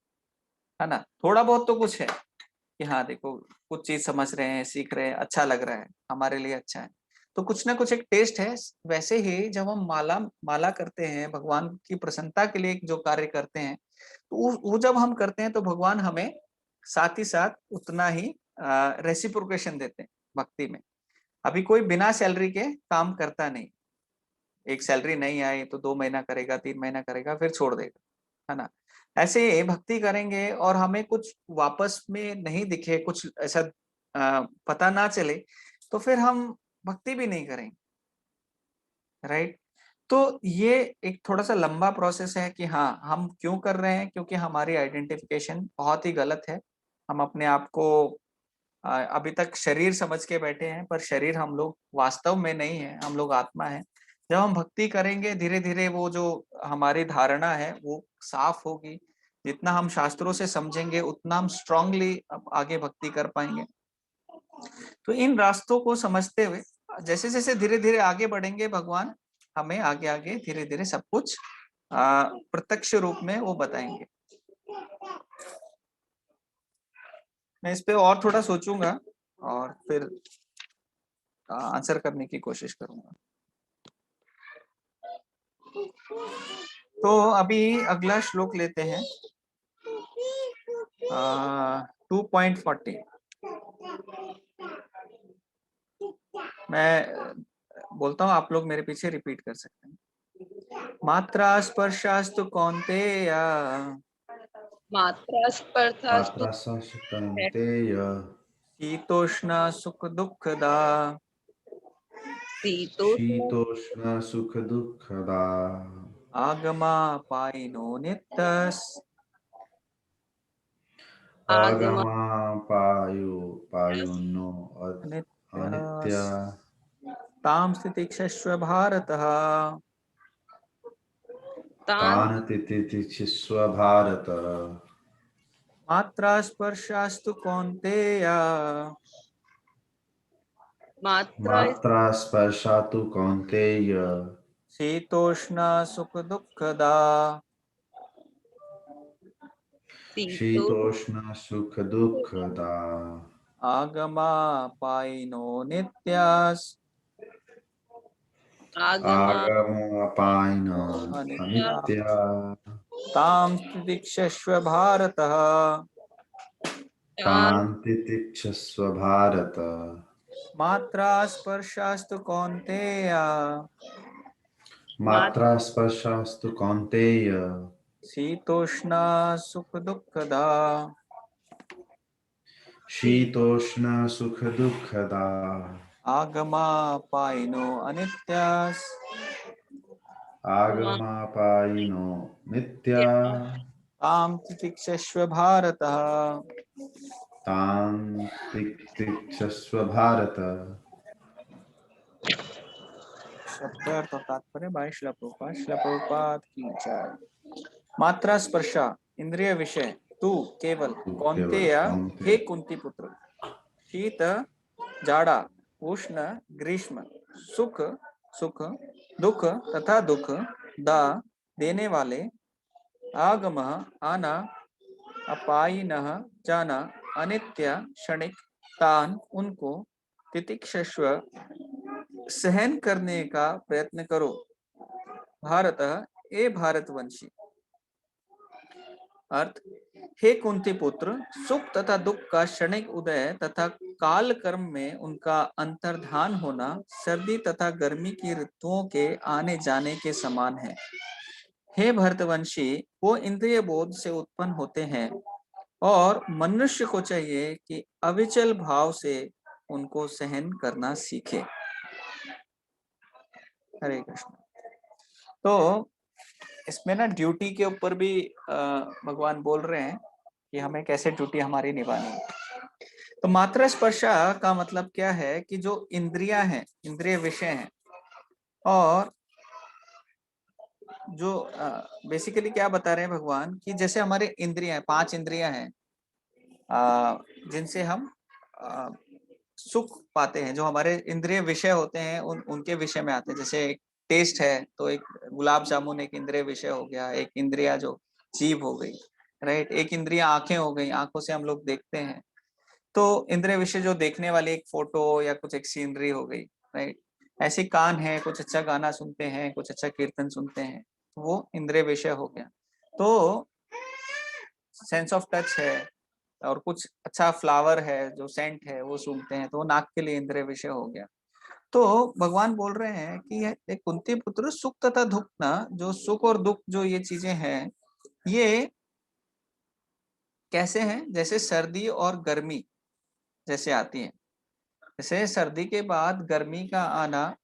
है ना। थोड़ा बहुत तो कुछ है कि हाँ देखो, कुछ चीज समझ रहे हैं, सीख रहे हैं, अच्छा लग रहा है, हमारे लिए अच्छा है, तो कुछ ना कुछ एक टेस्ट है। वैसे ही जब हम माला माला करते हैं, भगवान की प्रसन्नता के लिए जो कार्य करते हैं, तो वो जब हम करते हैं तो भगवान हमें साथ ही साथ उतना ही रेसिप्रोकेशन देते हैं भक्ति में। अभी कोई बिना सैलरी के काम करता नहीं। एक सैलरी नहीं आई तो 2 महीना करेगा, 3 महीना करेगा, फिर छोड़ देगा, है ना। ऐसे ही भक्ति करेंगे और हमें कुछ वापस में नहीं दिखे, कुछ ऐसा पता ना चले, तो फिर हम भक्ति भी नहीं करेंगे, राइट। तो ये एक थोड़ा सा लंबा प्रोसेस है कि हाँ, हम क्यों कर रहे हैं, क्योंकि हमारी आइडेंटिफिकेशन बहुत ही गलत है। हम अपने आप को अभी तक शरीर समझ के बैठे हैं, पर शरीर हम लोग वास्तव में नहीं है, हम लोग आत्मा है। जब हम भक्ति करेंगे, धीरे धीरे वो जो हमारी धारणा है वो साफ होगी। जितना हम शास्त्रों से समझेंगे, उतना हम स्ट्रांगली आगे भक्ति कर पाएंगे। तो इन रास्तों को समझते हुए जैसे जैसे धीरे धीरे आगे बढ़ेंगे, भगवान हमें आगे आगे धीरे धीरे सब कुछ प्रत्यक्ष रूप में वो बताएंगे। मैं इस पे और थोड़ा सोचूंगा और फिर आंसर करने की कोशिश करूंगा। तो अभी अगला श्लोक लेते हैं 2.40। मैं बोलता हूँ, आप लोग मेरे पीछे रिपीट कर सकते हैं। मात्रा स्पर्शास्तु कौन्तेय, मात्रा स्पर्धास्तु कौन्तेय, शीतोष्ण सुख दुःखदा, शीतोष्ण सुख दुःखदा, आगमा पायिनो नित्यस्, आगमा पायुनो अनित्य, तां स्थितिक्षस्व भारतः, तान् तितिक्षस्व भारत। मात्रा स्पर्शास्तु कौन्तेय, मात्रा स्पर्शातु कौन्तेय, शीतोष्ण सुख दुःखदा, शीतोष्ण सुख दुःखदा, आगमा पायिनो नित्यस्, आगमोपायन अनित्य, तां स्थितिक्षस्व भारतः, तान् तितिक्षस्व भारत। मात्रा स्पर्शास्तु कौन्तेय, मात्रा स्पर्शास्तु कौन्तेय, शीतोष्ण सुख दुःखदा, शीतोष्ण सुख दुःखदा आगमापायिनो अनित्यास् आगमापायिनो नित्या तां तितिक्षस्व भारतः। तां तितिक्षस्व भारत। शब्दार्थ और तात्पर्य बाय श्रील प्रभुपाद की जय। मात्रा स्पर्श इंद्रिय विषय तू केवल कौन्तेय हे कुंती पुत्र, शीत जाड़ा उष्ण ग्रीष्म, सुख सुख दुख तथा दुख दा देने वाले, आगम आना, अपायिनः जाना, अनित्य क्षणिक तान उनको, तितिक्षस्व सहन करने का प्रयत्न करो, भारत ए भारतवंशी। अर्थ, हे कुंती पुत्र, सुख तथा दुख का क्षणिक उदय तथा काल कर्म में उनका अंतर्धान होना सर्दी तथा गर्मी की ऋतुओं के आने जाने के समान है। हे भरतवंशी, वो इंद्रिय बोध से उत्पन्न होते हैं और मनुष्य को चाहिए कि अविचल भाव से उनको सहन करना सीखे। हरे कृष्ण। तो इसमें ना ड्यूटी के ऊपर भी भगवान बोल रहे हैं कि हमें कैसे ड्यूटी हमारी निभानी है। तो मात्रा स्पर्श का मतलब क्या है कि जो इंद्रियां हैं, इंद्रिय विषय हैं, और जो बेसिकली क्या बता रहे हैं भगवान कि जैसे हमारे इंद्रियां, 5 इंद्रियां हैं जिनसे हम सुख पाते हैं, जो हमारे इंद्रिय विषय होते हैं उनके विषय में आते हैं। जैसे एक टेस्ट है तो एक गुलाब जामुन एक इंद्रिय विषय हो गया, एक इंद्रिया जो जीभ हो गई, राइट, एक इंद्रिया आंखें हो गई, आंखों से हम लोग देखते हैं। तो इंद्रिय विषय जो देखने वाली एक फोटो या कुछ एक सीनरी हो गई, राइट। ऐसे कान है, कुछ अच्छा गाना सुनते हैं, कुछ अच्छा कीर्तन सुनते हैं, तो वो इंद्रिय विषय हो गया। तो सेंस ऑफ टच है, और कुछ अच्छा फ्लावर है जो सेंट है वो सूंघते हैं, तो वो नाक के लिए इंद्रिय विषय हो गया। तो भगवान बोल रहे हैं कि एक कुंती पुत्र, सुख तथा दुख ना, जो सुख और दुख जो ये चीजें हैं, ये कैसे हैं, जैसे सर्दी और गर्मी जैसे आती है। जैसे सर्दी के बाद गर्मी का आना,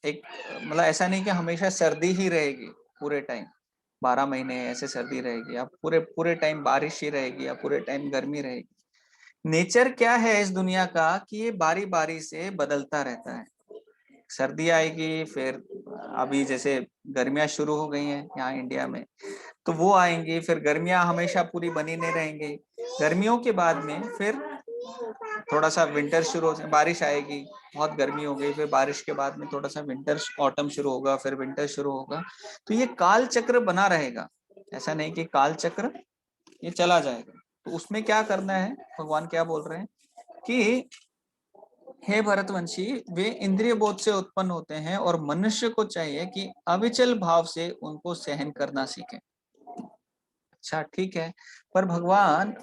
एक मतलब ऐसा नहीं कि हमेशा सर्दी ही रहेगी पूरे टाइम, 12 महीने ऐसे सर्दी रहेगी, या पूरे टाइम बारिश ही रहेगी, या पूरे टाइम गर्मी रहेगी। नेचर क्या है इस दुनिया का कि ये बारी बारी से बदलता रहता है। सर्दी आएगी, फिर अभी जैसे गर्मियां शुरू हो गई हैं यहाँ इंडिया में, तो वो आएंगी, फिर गर्मियां हमेशा पूरी बनी नहीं रहेंगी। गर्मियों के बाद में फिर थोड़ा सा विंटर शुरू हो, बारिश आएगी, बहुत गर्मी हो गई, फिर बारिश के बाद में थोड़ा सा विंटर ऑटम शुरू होगा, फिर विंटर शुरू होगा। तो ये काल चक्र बना रहेगा, ऐसा नहीं कि काल चक्र ये चला जाएगा। तो उसमें क्या करना है, भगवान क्या बोल रहे हैं कि हे भरतवंशी, वे इंद्रिय बोध से उत्पन्न होते हैं और मनुष्य को चाहिए कि अविचल भाव से उनको सहन करना सीखे। अच्छा ठीक है, पर भगवान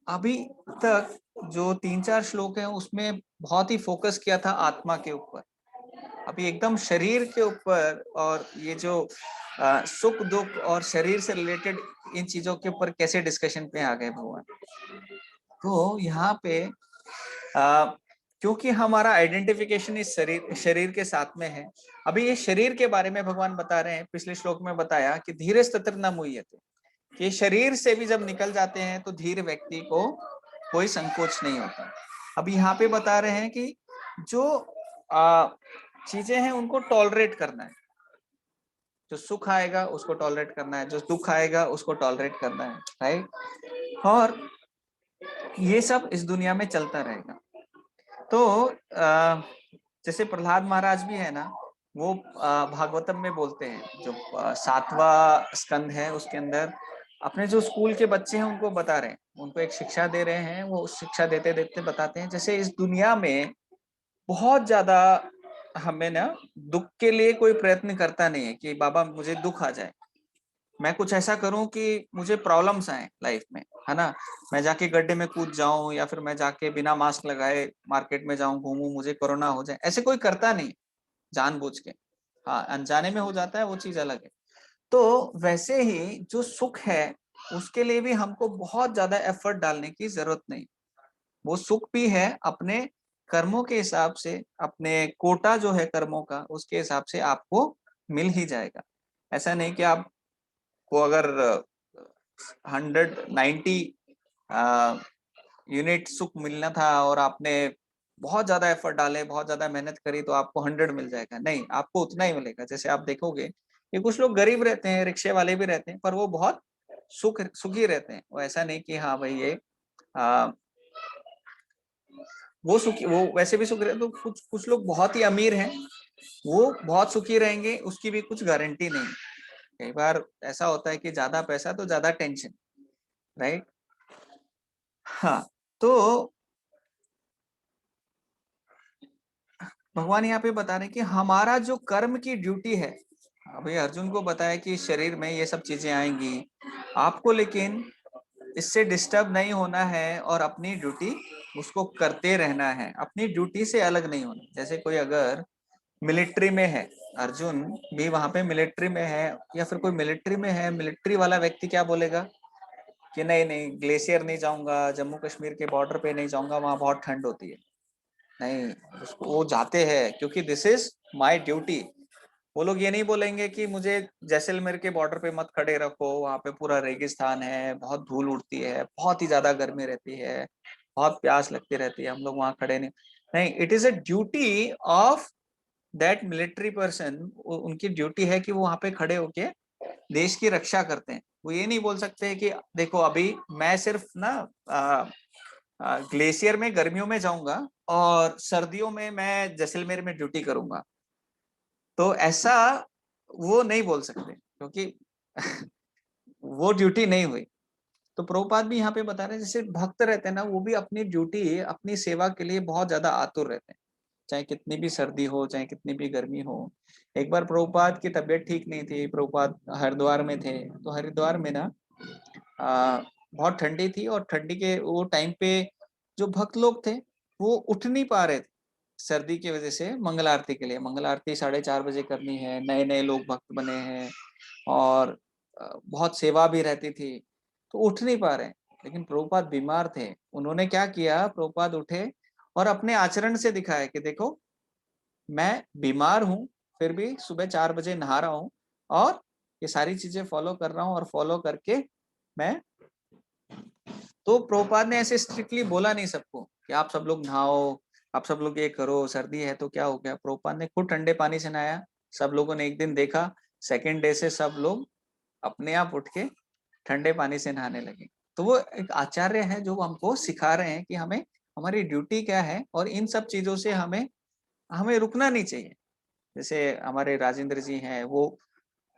अभी तक जो 3-4 श्लोक हैं उसमें बहुत ही फोकस किया था आत्मा के ऊपर। अभी एकदम शरीर के ऊपर, और ये जो सुख दुख और शरीर से रिलेटेड इन चीजों के ऊपर कैसे डिस्कशन पे आ गए भगवान। तो यहाँ पे क्योंकि हमारा आइडेंटिफिकेशन इस शरीर के साथ में है। अभी ये शरीर के बारे में भगवान बता रहे हैं, पिछले श्लोक में बताया कि धीरज तत्र न मुह्यते, कि शरीर से भी जब निकल जाते हैं तो धीर व्यक्ति को कोई संकोच नहीं होता। अब यहाँ पे बता रहे हैं कि जो चीजें हैं उनको टॉलरेट करना है, जो सुख आएगा उसको टॉलरेट करना है, जो दुख आएगा उसको टॉलरेट करना है, राइट। और ये सब इस दुनिया में चलता रहेगा। तो जैसे प्रहलाद महाराज भी है ना, वो भागवतम में बोलते हैं, जो 7वां स्कंद है उसके अंदर अपने जो स्कूल के बच्चे हैं उनको बता रहे हैं, उनको एक शिक्षा दे रहे हैं। वो शिक्षा देते देते बताते हैं, जैसे इस दुनिया में बहुत ज्यादा हमें ना दुख के लिए कोई प्रयत्न करता नहीं है कि बाबा मुझे दुख आ जाए, मैं कुछ ऐसा करूं कि मुझे प्रॉब्लम्स आए लाइफ में, है ना, मैं जाके गड्ढे में कूद जाऊं, या फिर मैं जाके बिना मास्क लगाए मार्केट में जाऊं, घूमूं, मुझे कोरोना हो जाए, ऐसे कोई करता नहीं जानबूझ के। हाँ, अनजाने में हो जाता है, वो चीज अलग है। तो वैसे ही जो सुख है उसके लिए भी हमको बहुत ज्यादा एफर्ट डालने की जरूरत नहीं। वो सुख भी है अपने कर्मों के हिसाब से, अपने कोटा जो है कर्मों का उसके हिसाब से आपको मिल ही जाएगा। ऐसा नहीं कि आपको अगर 190 यूनिट सुख मिलना था और आपने बहुत ज्यादा एफर्ट डाले, बहुत ज्यादा मेहनत करी तो आपको 100 मिल जाएगा, नहीं, आपको उतना ही मिलेगा। जैसे आप देखोगे कि कुछ लोग गरीब रहते हैं, रिक्शे वाले भी रहते हैं, पर वो बहुत सुखी रहते हैं। वो ऐसा नहीं कि हाँ भाई ये आ, वो सुखी, वो वैसे भी सुखी रहते। तो कुछ लोग बहुत ही अमीर हैं, वो बहुत सुखी रहेंगे, उसकी भी कुछ गारंटी नहीं। कई बार ऐसा होता है कि ज्यादा पैसा तो ज्यादा टेंशन, राइट। हाँ, तो भगवान यहाँ पे बता रहे हैं कि हमारा जो कर्म की ड्यूटी है, अभी अर्जुन को बताया कि शरीर में ये सब चीजें आएंगी आपको, लेकिन इससे डिस्टर्ब नहीं होना है और अपनी ड्यूटी उसको करते रहना है, अपनी ड्यूटी से अलग नहीं होना। जैसे कोई अगर मिलिट्री में है, अर्जुन भी वहां पे मिलिट्री में है, या फिर कोई मिलिट्री में है, मिलिट्री वाला व्यक्ति क्या बोलेगा कि नहीं नहीं ग्लेशियर नहीं जाऊंगा, जम्मू कश्मीर के बॉर्डर पे नहीं जाऊंगा, वहां बहुत ठंड होती है। नहीं, उसको वो जाते हैं क्योंकि दिस इज माय ड्यूटी। वो लोग ये नहीं बोलेंगे कि मुझे जैसलमेर के बॉर्डर पे मत खड़े रखो, वहां पे पूरा रेगिस्तान है, बहुत धूल उड़ती है, बहुत ही ज्यादा गर्मी रहती है, बहुत प्यास लगती रहती है, हम लोग वहां खड़े नहीं। नहीं, it is a duty of that military person. उनकी ड्यूटी है कि वो वहां पे खड़े होके देश की रक्षा करते हैं। वो ये नहीं बोल सकते कि देखो अभी मैं सिर्फ ना ग्लेशियर में गर्मियों में जाऊंगा और सर्दियों में मैं जैसलमेर में ड्यूटी करूंगा। तो ऐसा वो नहीं बोल सकते क्योंकि वो ड्यूटी नहीं हुई। तो प्रभुपाद भी यहाँ पे बता रहे हैं जैसे भक्त रहते हैं ना, वो भी अपनी ड्यूटी, अपनी सेवा के लिए बहुत ज्यादा आतुर रहते हैं, चाहे कितनी भी सर्दी हो, चाहे कितनी भी गर्मी हो। एक बार प्रभुपाद की तबीयत ठीक नहीं थी, प्रभुपाद हरिद्वार में थे, तो हरिद्वार में ना बहुत ठंडी थी, और ठंडी के वो टाइम पे जो भक्त लोग थे वो उठ नहीं पा रहे थे सर्दी की वजह से। मंगल आरती के लिए, मंगल आरती 4:30 बजे करनी है, नए नए लोग भक्त बने हैं और बहुत सेवा भी रहती थी, तो उठ नहीं पा रहे। लेकिन प्रभुपाद बीमार थे, उन्होंने क्या किया, प्रभुपाद उठे और अपने आचरण से दिखाया कि देखो मैं बीमार हूँ फिर भी सुबह 4 बजे नहा रहा हूँ और ये सारी चीजें फॉलो कर रहा हूँ, और फॉलो करके मैं, तो प्रभुपाद ने ऐसे स्ट्रिक्टली बोला नहीं सबको कि आप सब लोग नहाओ, आप सब लोग ये करो, सर्दी है तो क्या हो गया। प्रभुपाद ने खुद ठंडे पानी से नहाया, सब लोगों ने एक दिन देखा, सेकेंड डे से सब लोग अपने आप उठ के ठंडे पानी से नहाने लगे। तो वो एक आचार्य है जो हमको सिखा रहे हैं कि हमें हमारी ड्यूटी क्या है, और इन सब चीजों से हमें हमें रुकना नहीं चाहिए। जैसे हमारे राजेंद्र जी हैं, वो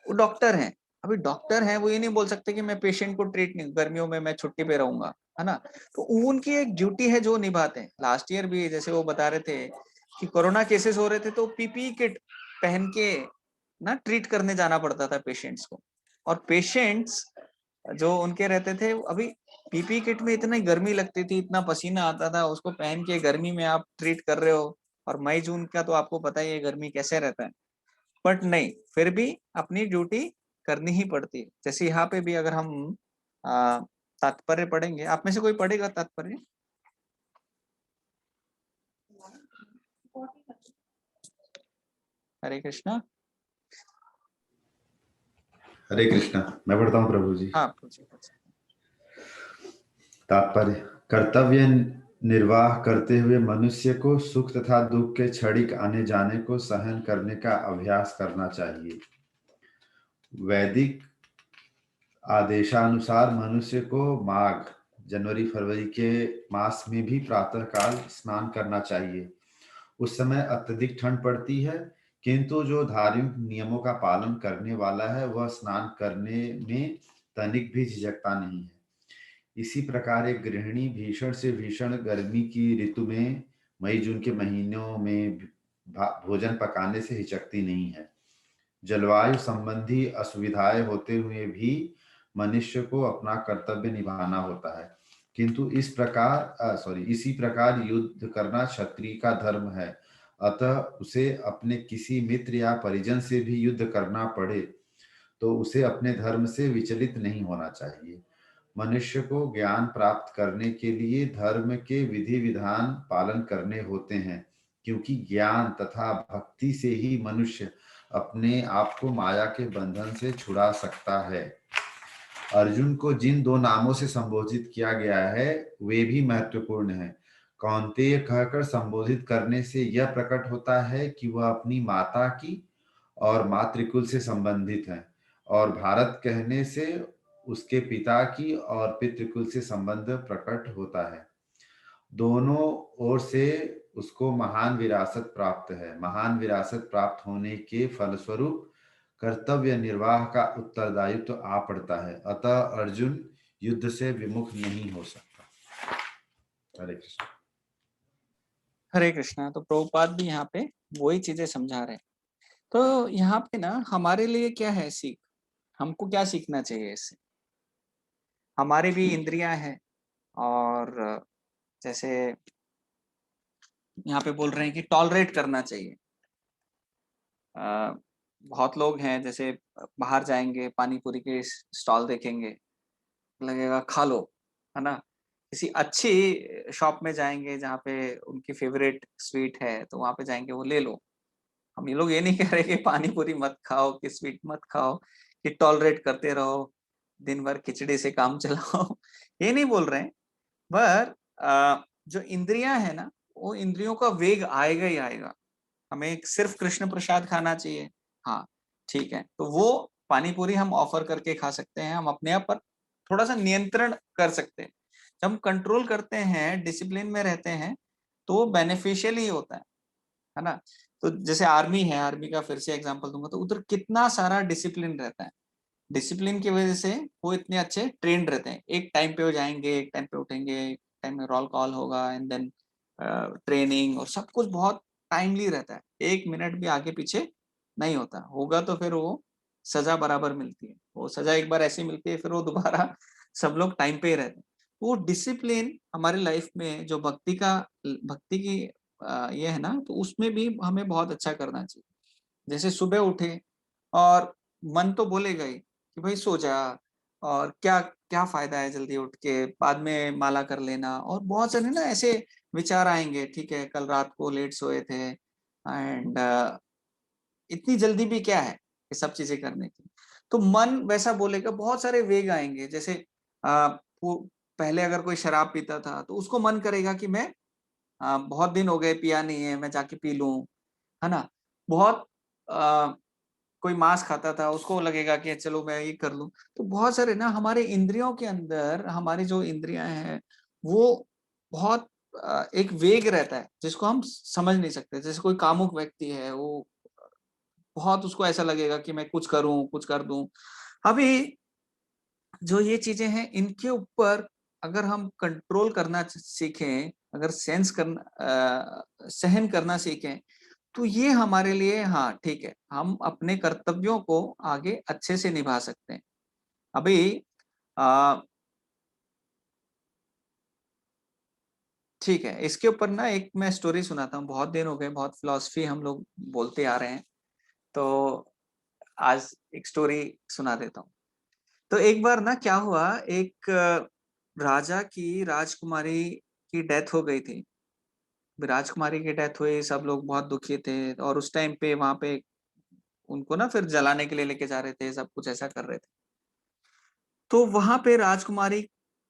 डॉक्टर हैं। अभी डॉक्टर हैं, वो ये नहीं बोल सकते कि मैं पेशेंट को ट्रीट नहीं, गर्मियों में मैं छुट्टी पे रहूंगा, है ना। तो उनकी एक ड्यूटी है जो निभाते हैं। लास्ट ईयर भी जैसे वो बता रहे थे कि कोरोना केसेस हो रहे थे, तो पीपीई किट पहन के ना ट्रीट करने जाना पड़ता था पेशेंट्स को। और पेशेंट्स जो उनके रहते थे, अभी पीपीई किट में इतनी गर्मी लगती थी, इतना पसीना आता था, उसको पहन के गर्मी में आप ट्रीट कर रहे हो। और मई जून का तो आपको पता ही है गर्मी कैसे रहता है, बट नहीं, फिर भी अपनी ड्यूटी करनी ही पड़ती है। जैसे यहाँ पे भी अगर हम तात्पर्य पढ़ेंगे, आप में से कोई पढ़ेगा तात्पर्य? हरे कृष्णा। हरे कृष्णा, मैं पढ़ता हूँ प्रभु जी। हाँ पूछिए। तात्पर्य: कर्तव्य निर्वाह करते हुए मनुष्य को सुख तथा दुख के क्षणिक आने जाने को सहन करने का अभ्यास करना चाहिए। वैदिक आदेशानुसार मनुष्य को माघ, जनवरी फरवरी के मास में भी प्रातःकाल स्नान करना चाहिए। उस समय अत्यधिक ठंड पड़ती है, किंतु जो धार्मिक नियमों का पालन करने वाला है वह स्नान करने में तनिक भी झिझकता नहीं है। इसी प्रकार एक गृहिणी भीषण से भीषण गर्मी की ऋतु में मई जून के महीनों में भोजन पकाने से हिचकती नहीं है। जलवायु संबंधी असुविधाएं होते हुए भी मनुष्य को अपना कर्तव्य निभाना होता है, किंतु इसी प्रकार युद्ध करना क्षत्रिय का धर्म है। अतः उसे अपने किसी मित्र या परिजन से भी युद्ध करना पड़े तो उसे अपने धर्म से विचलित नहीं होना चाहिए। मनुष्य को ज्ञान प्राप्त करने के लिए धर्म के विधि विधान पालन करने होते हैं, क्योंकि ज्ञान तथा भक्ति से ही मनुष्य अपने आप को माया के बंधन से छुड़ा सकता है। अर्जुन को जिन दो नामों से संबोधित किया गया है वे भी महत्वपूर्ण हैं। कौन्तेय कहकर संबोधित करने से यह प्रकट होता है कि वह अपनी माता की और मातृकुल से संबंधित है, और भारत कहने से उसके पिता की और पितृकुल से संबंध प्रकट होता है। दोनों ओर से उसको महान विरासत प्राप्त है। महान विरासत प्राप्त होने के फलस्वरूप कर्तव्य निर्वाह का उत्तरदायित्व तो आ पड़ता है। अतः अर्जुन युद्ध से विमुख नहीं हो सकता। हरे कृष्ण। हरे कृष्णा। तो प्रभुपाद भी यहाँ पे वही चीजें समझा रहे हैं। तो यहाँ पे ना हमारे लिए क्या है सीख, हमको क्या सीखना चाहिए इससे? हमारी भी इंद्रियां हैं, और जैसे यहाँ पे बोल रहे हैं कि टॉलरेट करना चाहिए। बहुत लोग हैं जैसे बाहर जाएंगे, पानी पूरी के स्टॉल देखेंगे, लगेगा खा लो, है ना। किसी अच्छी शॉप में जाएंगे जहाँ पे उनकी फेवरेट स्वीट है, तो वहां पे जाएंगे, वो ले लो। हम ये लोग ये नहीं कह रहे कि पानी पूरी मत खाओ, कि स्वीट मत खाओ, कि टॉलरेट करते रहो, दिन भर खिचड़ी से काम चलाओ। ये नहीं बोल रहे हैं। पर जो इंद्रियां है ना, वो इंद्रियों का वेग आएगा ही आएगा। हमें सिर्फ कृष्ण प्रसाद खाना चाहिए, हाँ ठीक है, तो वो पानी पूरी हम ऑफर करके खा सकते हैं। हम अपने आप पर थोड़ा सा नियंत्रण कर सकते हैं। जब हम कंट्रोल करते हैं, डिसिप्लिन में रहते हैं, तो बेनिफिशियल ही होता है ना। तो जैसे आर्मी है, आर्मी का फिर से एग्जांपल दूंगा, तो उधर कितना सारा डिसिप्लिन रहता है। डिसिप्लिन की वजह से वो इतने अच्छे ट्रेंड रहते हैं। एक टाइम पे वो जाएंगे, एक टाइम पे उठेंगे, एक टाइम में रोल कॉल होगा, एंड देन ट्रेनिंग, और सब कुछ बहुत टाइमली रहता है। एक मिनट भी आगे पीछे नहीं होता। होगा तो फिर वो सजा बराबर मिलती है। वो सजा एक बार ऐसी मिलती है, फिर वो दोबारा सब लोग टाइम पे ही रहते हैं। वो डिसिप्लिन हमारी लाइफ में जो भक्ति की ये है ना, तो उसमें भी हमें बहुत अच्छा करना चाहिए। जैसे सुबह उठे और मन तो बोलेगा ही कि भाई सो जा, और क्या क्या फायदा है जल्दी उठ के, बाद में माला कर लेना, और बहुत सारे ना ऐसे विचार आएंगे। ठीक है, कल रात को लेट सोए थे, एंड इतनी जल्दी भी क्या है ये सब चीजें करने की। तो मन वैसा बोलेगा, बहुत सारे वेग आएंगे। जैसे वो पहले अगर कोई शराब पीता था, तो उसको मन करेगा कि मैं बहुत दिन हो गए पिया नहीं है, मैं जाके पी लूं, है ना। बहुत कोई मांस खाता था, उसको लगेगा कि चलो मैं ये कर लूं। तो बहुत सारे ना हमारे इंद्रियों के अंदर, हमारी जो इंद्रियां हैं, वो बहुत एक वेग रहता है जिसको हम समझ नहीं सकते। जैसे कोई कामुक व्यक्ति है, वो बहुत, उसको ऐसा लगेगा कि मैं कुछ करूं, कुछ कर दूं। अभी जो ये चीजें हैं, इनके ऊपर अगर हम कंट्रोल करना सीखें, अगर सेंस करना सहन करना सीखें, तो ये हमारे लिए, हाँ ठीक है, हम अपने कर्तव्यों को आगे अच्छे से निभा सकते हैं। अभी ठीक है, इसके ऊपर ना एक मैं स्टोरी सुनाता हूँ। बहुत दिन हो गए, बहुत फिलॉसफी हम लोग बोलते आ रहे हैं, तो आज एक स्टोरी सुना देता हूँ। तो एक बार ना क्या हुआ, एक राजा की राजकुमारी की डेथ हो गई थी। राजकुमारी की डेथ हुई, सब लोग बहुत दुखी थे, और उस टाइम पे वहां पे उनको ना फिर जलाने के लिए लेके जा रहे थे, सब कुछ ऐसा कर रहे थे। तो वहां पे राजकुमारी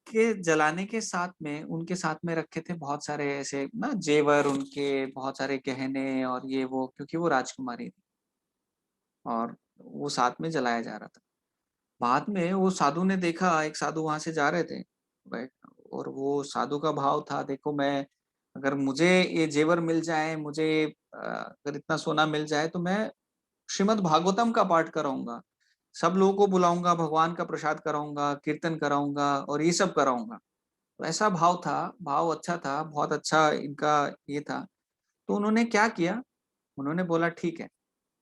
के जलाने के साथ में, उनके साथ में रखे थे बहुत सारे ऐसे ना जेवर, उनके बहुत सारे गहने और ये वो, क्योंकि वो राजकुमारी थी, और वो साथ में जलाया जा रहा था। बाद में वो साधु ने देखा, एक साधु वहां से जा रहे थे बैठ, और वो साधु का भाव था, देखो मैं, अगर मुझे ये जेवर मिल जाए, मुझे अगर इतना सोना मिल जाए, तो मैं श्रीमद् भागवतम का पाठ कराऊंगा, सब लोगों को बुलाऊंगा, भगवान का प्रसाद कराऊंगा, कीर्तन कराऊंगा, और ये सब कराऊंगा। तो ऐसा भाव था, भाव अच्छा था, बहुत अच्छा इनका ये था। तो उन्होंने क्या किया, उन्होंने बोला ठीक है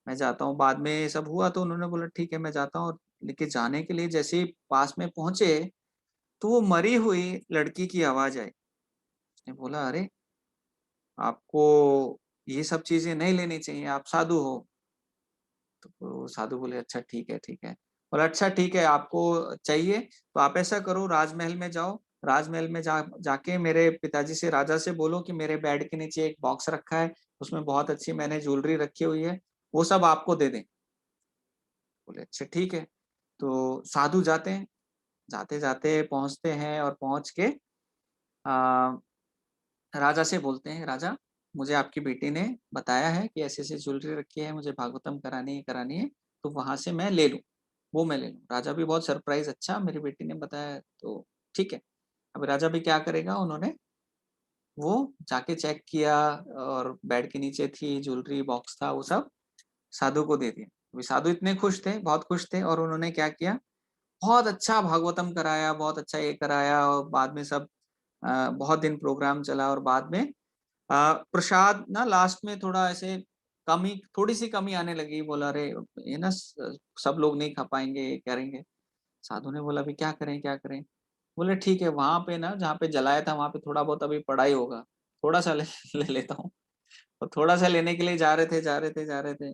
मैं जाता हूँ। बाद में ये सब हुआ तो उन्होंने बोला ठीक है मैं जाता हूँ, और लेके जाने के लिए जैसे ही पास में पहुंचे, तो वो मरी हुई लड़की की आवाज आई। उसने बोला अरे, आपको ये सब चीजें नहीं लेनी चाहिए, आप साधु हो। तो साधु बोले अच्छा ठीक है ठीक है। बोला अच्छा ठीक है, आपको चाहिए तो आप ऐसा करो, राजमहल में जाओ, राजमहल में जाके मेरे पिताजी से, राजा से बोलो कि मेरे बेड के नीचे एक बॉक्स रखा है, उसमें बहुत अच्छी मैंने ज्वेलरी रखी हुई है, वो सब आपको दे दें। बोले अच्छा ठीक है। तो साधु जाते हैं, जाते-जाते पहुँचते हैं और पहुँच के अ, राजा से बोलते हैं, राजा मुझे आपकी बेटी ने बताया है कि ऐसे-ऐसे ज्वेलरी रखी है, मुझे भागवतम करानी है, तो वहाँ से मैं ले लूँ, वो मैं ले लूँ। राजा भी बहुत सरप्राइज़, अच्छा मेरी बेटी ने बताया है तो ठीक है। अब राजा भी क्या करेगा, उन्होंने वो जाके चेक किया और बेड के नीचे थी ज्वेलरी, बॉक्स था, वो सब साधु को दे दिया। अभी साधु इतने खुश थे, बहुत खुश थे और उन्होंने क्या किया, बहुत अच्छा भागवतम कराया, बहुत अच्छा ये कराया और बाद में सब बहुत दिन प्रोग्राम चला और बाद में प्रसाद ना लास्ट में थोड़ा ऐसे कमी, थोड़ी-सी कमी आने लगी। बोला अरे! ये ना सब लोग नहीं खा पाएँगे, ये करेंगे। साधु ने बोला अभी क्या करें, क्या करें? बोले ठीक है, वहाँ पे ना जहाँ पे जलाया था वहाँ पे थोड़ा बहुत अभी पड़ा ही होगा, थोड़ा-सा ले ले लेता हूँ। और थोड़ा-सा लेने के लिए जा रहे थे।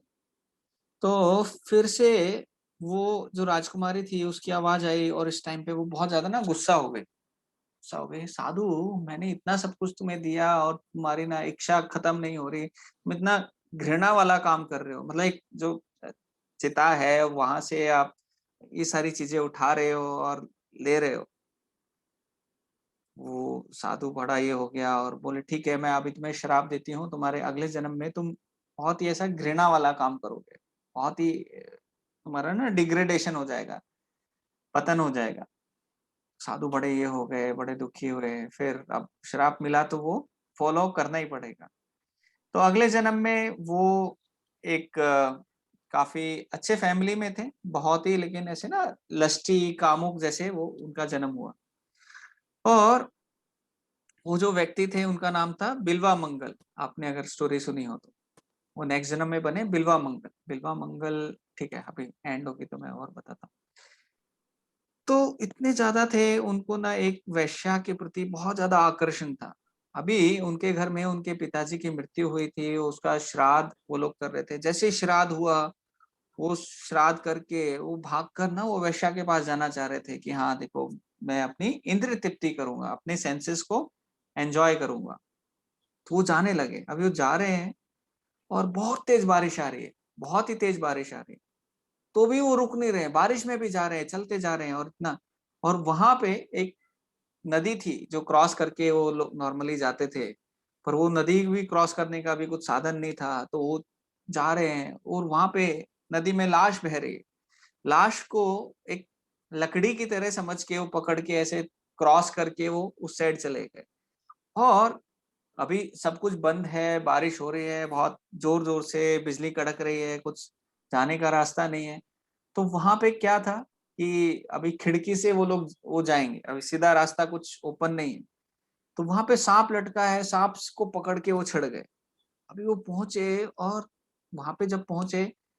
तो फिर से वो जो राजकुमारी थी उसकी आवाज़ आई और इस टाइम पे वो बहुत ज़्यादा ना गुस्सा हो गई। गुस्सा हो गई, साधु मैंने इतना सब कुछ तुम्हें दिया और तुम्हारी ना इच्छा खत्म नहीं हो रही, तुम इतना घृणा वाला काम कर रहे हो। मतलब एक जो चिता है वहाँ से आप ये सारी चीज़ें उठा रहे हो और ले रहे हो। वो साधु बड़ा ये हो गया और बोले ठीक है, मैं अभी तुम्हें श्राप देती हूँ, तुम्हारे अगले जन्म में तुम बहुत ही ऐसा घृणा वाला काम करोगे। बहुत ही तुम्हारा ना डिग्रेडेशन हो जाएगा, पतन हो जाएगा। साधु बड़े ये हो गए, बड़े दुखी हुए, फिर अब श्राप मिला तो वो फ़ॉलो करना ही पड़ेगा। तो अगले जन्म में वो एक काफ़ी अच्छे फैमिली में थे, बहुत ही लेकिन ऐसे ना लस्टी, कामुक जैसे वो उनका जन्म हुआ। और वो जो व्यक्ति थे उनका नाम था बिल्वा मंगल, आपने अगर स्टोरी सुनी हो तो। वो नेक्स्ट जन्म में बने बिल्वा मंगल। बिल्वा मंगल ठीक है, अभी एंड होगी तो मैं और बताता हूँ। तो इतने ज़्यादा थे, उनको ना एक वेश्या के प्रति बहुत ज़्यादा आकर्षण था। अभी उनके घर में उनके पिताजी की मृत्यु हुई थी, उसका श्राद्ध वो लोग कर रहे थे। जैसे ही श्राद्ध हुआ, वो श्राद्ध करके वो भागकर ना वो वेश्या के पास जाना चाह रहे थे कि हाँ, देखो मैं अपनी इंद्रिय तृप्ति करूँगा, अपने सेंसेस को एन्जॉय करूँगा। तो वो जाने लगे। अभी वो जा रहे हैं और बहुत तेज़ बारिश आ रही है, बहुत ही तेज़ बारिश आ रही है। तो भी वो रुक नहीं रहे, बारिश में भी जा रहे हैं, चलते जा रहे हैं और इतना, और वहाँ पे एक नदी थी जो क्रॉस करके वो लोग नॉर्मली जाते थे, पर वो नदी भी क्रॉस करने का भी कुछ साधन नहीं था, तो वो जा रहे हैं और वहाँ पे नदी में लाश बह रही है। लाश को एक लकड़ी की तरह समझ के वो पकड़ के ऐसे क्रॉस करके वो उस साइड चले गए। और अभी सब कुछ बंद है, बारिश हो रही है, बहुत ज़ोर-ज़ोर से बिजली कड़क रही है, कुछ जाने का रास्ता नहीं है। तो वहाँ पे क्या था कि अभी खिड़की से वो लोग वो जाएँगे, अभी सीधा रास्ता कुछ ओपन नहीं है। तो वहाँ पे साँप लटका है, साँप को पकड़ के वो छिड़ गए। अभी वो पहुँचे और वहाँ पे जब पहुँचे, तो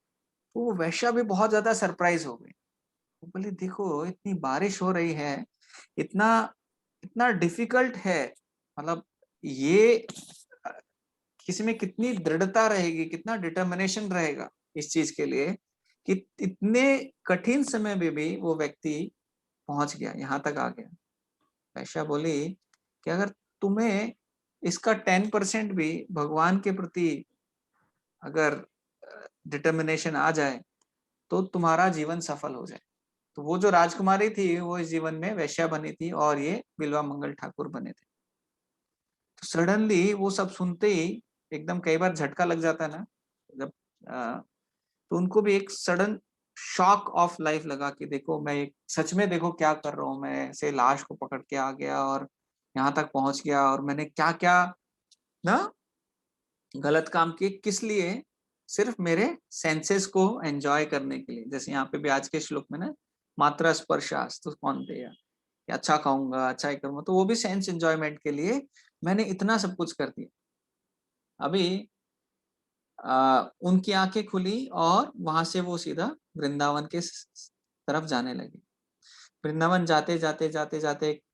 वो वेश्या भी बहुत ज़्यादा सरप्राइज़ हो गई। वो बोली देखो इतनी बारिश हो रही है, इतना इतना डिफ़िकल्ट है, मतलब ये अ, किसी में कितनी दृढ़ता रहेगी, कितना डिटर्मिनेशन रहेगा इस चीज़ के लिए कि इतने कठिन समय में भी वो व्यक्ति पहुँच गया, यहाँ तक आ गया। वैश्या बोली कि अगर तुम्हें इसका 10% भी भगवान के प्रति अगर डिटर्मिनेशन आ जाए, तो तुम्हारा जीवन सफल हो जाए। तो वो जो राजकुमारी थी, वो इस जीवन में वैश्या बनी थी और ये बिल्वा मंगल ठाकुर बने थे। तो सडनली वो सब सुनते ही एकदम कई बार झटका लग जाता है ना, जब अ, तो उनको भी एक सडन शॉक ऑफ लाइफ लगा कि देखो मैं एक सच में देखो क्या कर रहा हूँ, मैं ऐसे लाश को पकड़ के आ गया और यहाँ तक पहुँच गया और मैंने क्या-क्या ना गलत काम किए, किस लिए? सिर्फ मेरे सेंसेस को एन्जॉय करने के लिए। जैसे यहाँ पे भी आज के श्लोक में ना मात्रा स्पर्शास्तु कौन्तेय, कि अच्छा खाऊँगा, अच्छा ये करूँगा, तो वो भी सेंस एन्जॉयमेंट के लिए मैंने इतना सब कुछ कर दिया। अभी उनकी आँखें खुली और वहाँ से वो सीधा वृंदावन के तरफ जाने लगे। वृंदावन जाते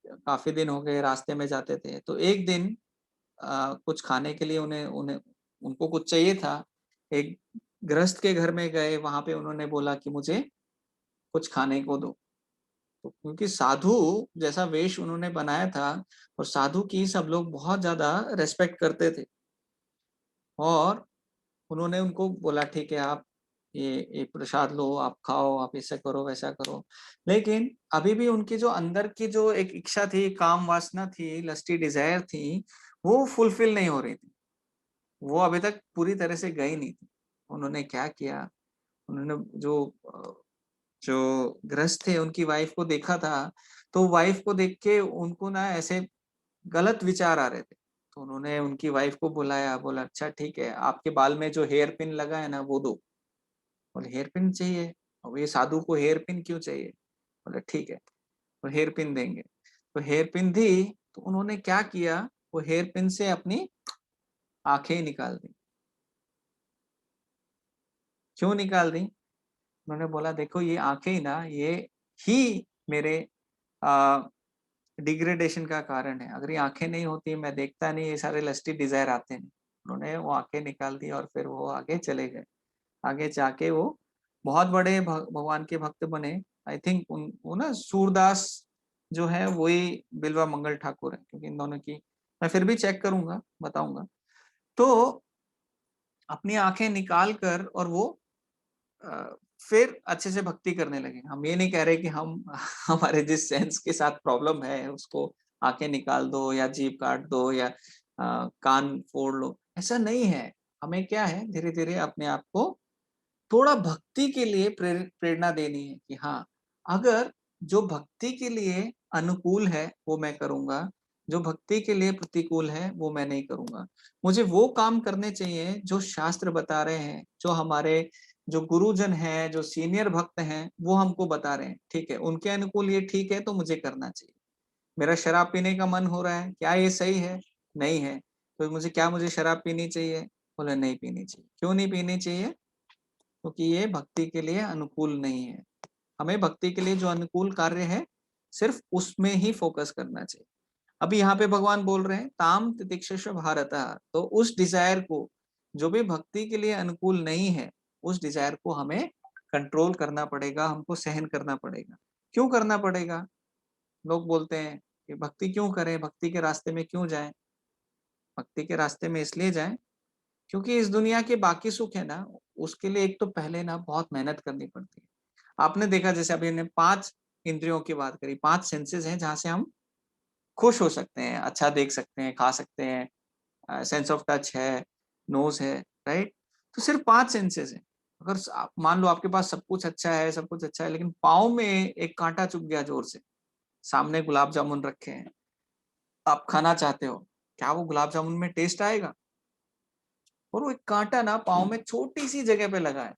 काफ़ी दिन हो गए, रास्ते में जाते थे। तो एक दिन कुछ खाने के लिए उन्हें उन्हें उनको कुछ चाहिए था। एक गृहस्थ के घर में गए, वहाँ पे उन्होंने बोला कि मुझे कुछ खाने को दो। तो क्योंकि साधु जैसा वेश उन्होंने बनाया था और साधु की सब लोग बहुत ज्यादा रेस्पेक्ट करते थे, और उन्होंने उनको बोला ठीक है आप ये प्रसाद लो, आप खाओ, आप ऐसा करो वैसा करो। लेकिन अभी भी उनकी जो अंदर की जो एक इच्छा थी, काम वासना थी, लस्टी डिजायर थी, वो फुलफिल नहीं हो रही थी। वो अभी तक पूरी तरह से गई नहीं थी। उन्होंने क्या किया, उन्होंने जो गृहस्थ थे उनकी वाइफ को देखा था, तो वाइफ को देख के उनको ना ऐसे गलत विचार आ रहे थे। तो उन्होंने उनकी वाइफ को बुलाया, बोला अच्छा ठीक है, आपके बाल में जो हेयर पिन लगा है ना वो दो। बोले हेयर पिन चाहिए? अब ये साधु को हेयर पिन क्यों चाहिए? बोले ठीक है, तो हेयर पिन देंगे। तो हेयर पिन दी, तो उन्होंने क्या किया, वो हेयर पिन से अपनी आंखें निकाल दी। क्यों निकाल दी? उन्होंने बोला देखो ये आंखें ही ना, ये ही मेरे डिग्रेडेशन का कारण है। अगर ये आंखें नहीं होती, मैं देखता नहीं, ये सारे लस्टी डिजायर आते नहीं। उन्होंने वो आंखें निकाल दी और फिर वो आगे चले गए। आगे जाके वो बहुत बड़े भगवान के भक्त बने। आई थिंक वो ना सूरदास जो है वही बिल्वा मंगल ठाकुर है, क्योंकि इन दोनों की मैं फिर भी चेक करूंगा, बताऊंगा। तो अपनी आंखें निकाल कर और वो अ, फिर अच्छे से भक्ति करने लगे। हम ये नहीं कह रहे कि हम हमारे जिस सेंस के साथ प्रॉब्लम है उसको आंखें निकाल दो या जीभ काट दो या कान फोड़ लो, ऐसा नहीं है। हमें क्या है, धीरे धीरे अपने आप को थोड़ा भक्ति के लिए प्रेरणा देनी है कि हाँ, अगर जो भक्ति के लिए अनुकूल है वो मैं करूंगा, जो भक्ति के लिए प्रतिकूल है वो मैं नहीं करूंगा। मुझे वो काम करने चाहिए जो शास्त्र बता रहे हैं, जो हमारे जो गुरुजन हैं, जो सीनियर भक्त हैं वो हमको बता रहे हैं। ठीक है, उनके अनुकूल ये ठीक है तो मुझे करना चाहिए। मेरा शराब पीने का मन हो रहा है, क्या ये सही है? नहीं है। तो मुझे शराब पीनी चाहिए? बोले नहीं पीनी चाहिए। क्यों नहीं पीनी चाहिए? क्योंकि ये भक्ति के लिए अनुकूल नहीं है। हमें भक्ति के लिए जो अनुकूल कार्य है सिर्फ उसमें ही फोकस करना चाहिए। अभी यहाँ पे भगवान बोल रहे हैं ताम तितिक्षस्व भारतः, तो उस डिजायर को, जो भी भक्ति के लिए अनुकूल नहीं है, उस डिजायर को हमें कंट्रोल करना पड़ेगा, हमको सहन करना पड़ेगा। क्यों करना पड़ेगा? लोग बोलते हैं कि भक्ति क्यों करें, भक्ति के रास्ते में क्यों जाएं? भक्ति के रास्ते में इसलिए जाएं क्योंकि इस दुनिया के बाकी सुख है ना, उसके लिए एक तो पहले ना बहुत मेहनत करनी पड़ती है। आपने देखा जैसे अभी हमने 5 इंद्रियों की बात करी, 5 सेंसेस हैं जहाँ से हम खुश हो सकते हैं, अच्छा देख सकते हैं, खा सकते हैं, सेंस ऑफ टच है, नोज है, राइट? तो सिर्फ 5 सेंसेस हैं। अगर आप मान लो आपके पास सब कुछ अच्छा है, सब कुछ अच्छा है, लेकिन पाँव में एक कांटा चुभ गया जोर से, सामने गुलाब जामुन रखे हैं, आप खाना चाहते हो, क्या वो गुलाब जामुन में टेस्ट आएगा? और वो एक कांटा ना पाँव में छोटी सी जगह पे लगा है,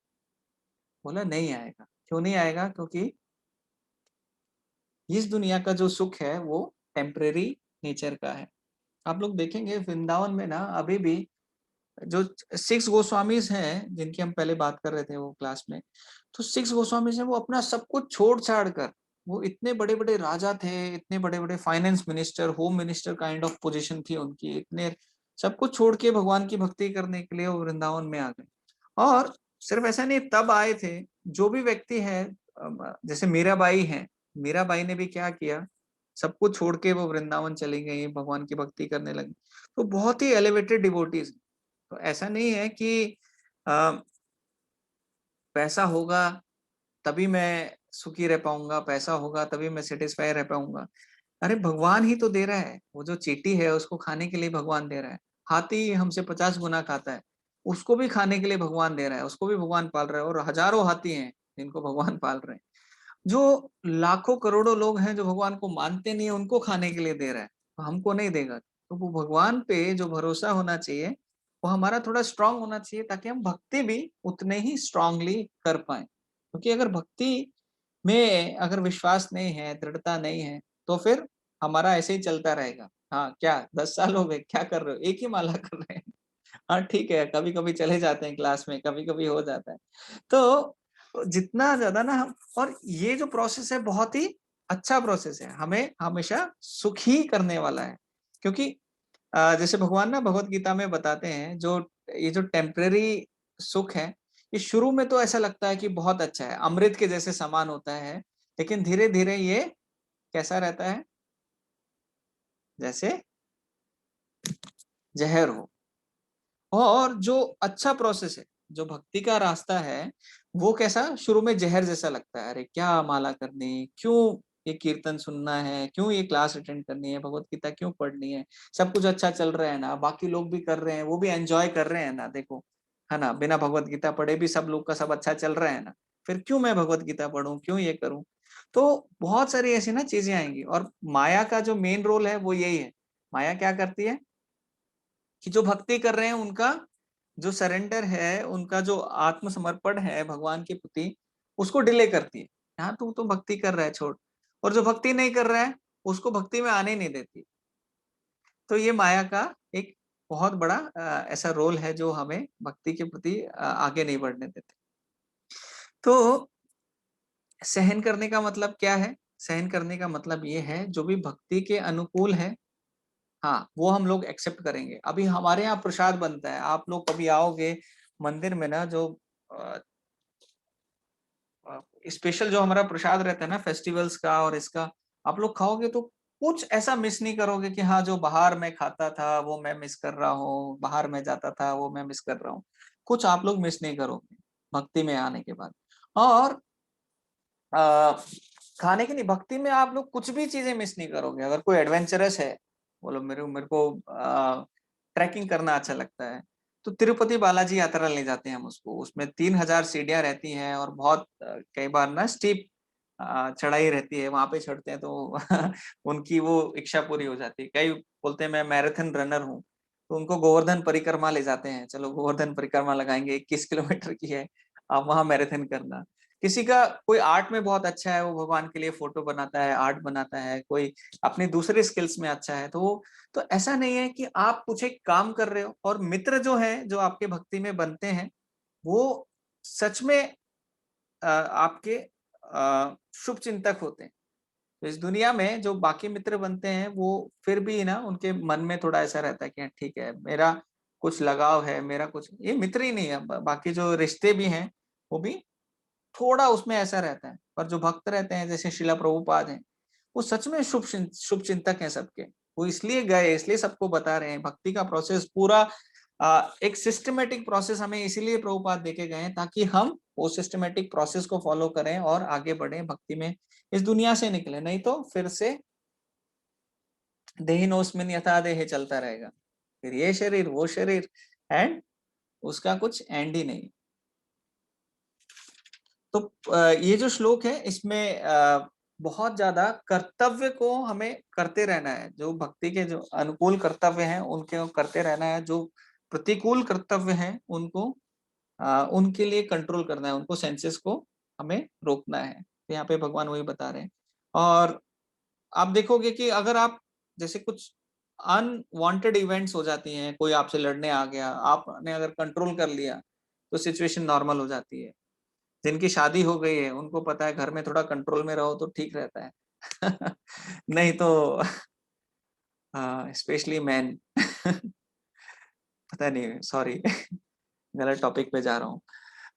बोला नहीं आएगा। क्यों नहीं आएगा? क्योंकि इस दुनिया का जो सुख है वो टेम्परेरी नेचर का है। आप लोग देखेंगे वृंदावन में ना अभी भी जो 6 गोस्वामीज हैं जिनकी हम पहले बात कर रहे थे वो क्लास में, तो 6 गोस्वामीज हैं, वो अपना सब कुछ छोड़ छाड़ कर, वो इतने बड़े बड़े राजा थे, इतने बड़े बड़े finance minister, home minister kind of position थी उनकी, इतने सब कुछ छोड़ के भगवान की भक्ति करने के लिए वो वृंदावन में आ गए। और सिर्फ ऐसा नहीं, तब आए थे जो भी व्यक्ति है, जैसे मीराबाई है, मीराबाई ने भी क्या किया, सब कुछ छोड़ के वो वृंदावन चली गई, भगवान की भक्ति करने लगी। तो बहुत ही एलिवेटेड डिवोटीज। तो ऐसा नहीं है कि पैसा होगा तभी मैं सुखी रह पाऊंगा, पैसा होगा तभी मैं सेटिस्फाई रह पाऊंगा। अरे भगवान ही तो दे रहा है, वो जो चींटी है उसको खाने के लिए भगवान दे रहा है। हाथी हमसे 50 गुना खाता है, उसको भी खाने के लिए भगवान दे रहा है, उसको भी भगवान पाल रहा है। और हजारों हाथी हैं जिनको भगवान पाल रहे हैं। जो लाखों करोड़ों लोग हैं जो भगवान को मानते नहीं है, उनको खाने के लिए दे रहा है, तो हमको नहीं देगा? तो वो भगवान पे जो भरोसा होना चाहिए वो हमारा थोड़ा स्ट्रांग होना चाहिए, ताकि हम भक्ति भी उतने ही स्ट्रांगली कर पाए। क्योंकि अगर भक्ति में अगर विश्वास नहीं है, दृढ़ता नहीं है, तो फिर हमारा ऐसे ही चलता रहेगा। हाँ, क्या 10 साल हो गए, क्या कर रहे हो? एक ही माला कर रहे हैं। हाँ ठीक है, कभी कभी चले जाते हैं क्लास में, कभी कभी हो जाता है। तो जितना ज्यादा ना हम, और ये जो प्रोसेस है बहुत ही अच्छा प्रोसेस है, हमें हमेशा सुख ही करने वाला है। क्योंकि जैसे भगवान ना भगवत गीता में बताते हैं, जो ये जो टेम्परेरी सुख है, कि शुरू में तो ऐसा लगता है कि बहुत अच्छा है, अमृत के जैसे समान होता है, लेकिन धीरे धीरे ये कैसा रहता है, जैसे जहर हो। और जो अच्छा प्रोसेस है, जो भक्ति का रास्ता है, वो कैसा शुरू में जहर जैसा लगता है, अरे क्या माला करनी, क्यों ये कीर्तन सुनना है, क्यों ये क्लास अटेंड करनी है, भगवत गीता क्यों पढ़नी है, सब कुछ अच्छा चल रहा है ना, बाकी लोग भी कर रहे हैं, वो भी एंजॉय कर रहे हैं ना, देखो है ना, बिना भगवत गीता पढ़े भी सब लोग का सब अच्छा चल रहा है ना, फिर क्यों मैं भगवत गीता पढ़ूं, क्यों ये करूं। तो बहुत सारी ऐसी ना चीजें आएंगी, और माया का जो मेन रोल है वो यही है। माया क्या करती है कि जो भक्ति कर रहे हैं उनका जो सरेंडर है, उनका जो आत्मसमर्पण है भगवान के प्रति, उसको डिले करती है। हाँ, तू तो भक्ति कर रहा है, छोड़। और जो भक्ति नहीं कर रहा है उसको भक्ति में आने नहीं देती। तो ये माया का एक बहुत बड़ा ऐसा रोल है जो हमें भक्ति के प्रति आगे नहीं बढ़ने देते। तो सहन करने का मतलब क्या है? सहन करने का मतलब ये है जो भी भक्ति के अनुकूल है, हाँ, वो हम लोग एक्सेप्ट करेंगे। अभी हमारे यहाँ प्रसाद बनता है, आप लोग कभी आओगे मंदिर में ना, जो स्पेशल जो हमारा प्रसाद रहता है ना फेस्टिवल्स का और इसका, आप लोग खाओगे तो कुछ ऐसा मिस नहीं करोगे कि हाँ जो बाहर में खाता था वो मैं मिस कर रहा हूँ, बाहर में जाता था वो मैं मिस कर रहा हूँ। कुछ आप लोग मिस नहीं करोगे भक्ति में आने के बाद। और आ, खाने की नहीं, भक्ति में आप लोग कुछ भी चीजें मिस नहीं करोगे। अगर कोई एडवेंचरस है, बोलो मेरे मेरे को ट्रैकिंग करना अच्छा लगता है, तो तिरुपति बालाजी यात्रा ले जाते हैं हम उसको। उसमें 3000 सीढ़ियां रहती हैं और बहुत कई बार ना स्टीप चढ़ाई रहती है, वहां पे चढ़ते हैं तो उनकी वो इच्छा पूरी हो जाती है। कई बोलते हैं मैं मैराथन रनर हूँ, तो उनको गोवर्धन परिक्रमा ले जाते हैं, चलो गोवर्धन परिक्रमा लगाएंगे, 21 किलोमीटर की है, आप वहां मैराथन करना। किसी का कोई आर्ट में बहुत अच्छा है, वो भगवान के लिए फोटो बनाता है, आर्ट बनाता है, कोई अपनी दूसरे स्किल्स में अच्छा है, तो ऐसा नहीं है कि आप कुछ एक काम कर रहे हो। और मित्र जो है जो आपके भक्ति में बनते हैं, वो सच में आपके शुभ चिंतक होते हैं। तो इस दुनिया में जो बाकी मित्र बनते हैं वो फिर भी ना उनके मन में थोड़ा ऐसा रहता है कि ठीक है मेरा कुछ लगाव है, मेरा कुछ, ये मित्र ही नहीं है, बाकी जो रिश्ते भी हैं वो भी थोड़ा उसमें ऐसा रहता है। पर जो भक्त रहते हैं जैसे शिला प्रभुपाद हैं, वो सच में शुभ चिंतक हैं सबके। वो इसलिए गए, इसलिए सबको बता रहे हैं भक्ति का प्रोसेस पूरा, एक सिस्टमेटिक प्रोसेस हमें इसीलिए प्रभुपाद देके गए हैं ताकि हम वो सिस्टमेटिक प्रोसेस को फॉलो करें और आगे बढ़े भक्ति में, इस दुनिया से निकले। नहीं तो फिर से देहिनोस्मिन यथा देह चलता रहेगा, फिर ये शरीर वो शरीर, एंड उसका कुछ एंड ही नहीं। तो ये जो श्लोक है इसमें बहुत ज्यादा कर्तव्य को हमें करते रहना है। जो भक्ति के जो अनुकूल कर्तव्य हैं उनके करते रहना है, जो प्रतिकूल कर्तव्य हैं उनको उनके लिए कंट्रोल करना है, उनको सेंसेस को हमें रोकना है। तो यहाँ पे भगवान वही बता रहे हैं। और आप देखोगे कि अगर आप जैसे कुछ अनवांटेड इवेंट्स हो जाती हैं, कोई आपसे लड़ने आ गया, आपने अगर कंट्रोल कर लिया तो सिचुएशन नॉर्मल हो जाती है। जिनकी शादी हो गई है उनको पता है घर में थोड़ा कंट्रोल में रहो तो ठीक रहता है। नहीं तो स्पेशली मैन। पता नहीं, सॉरी, गलत टॉपिक पे जा रहा हूँ।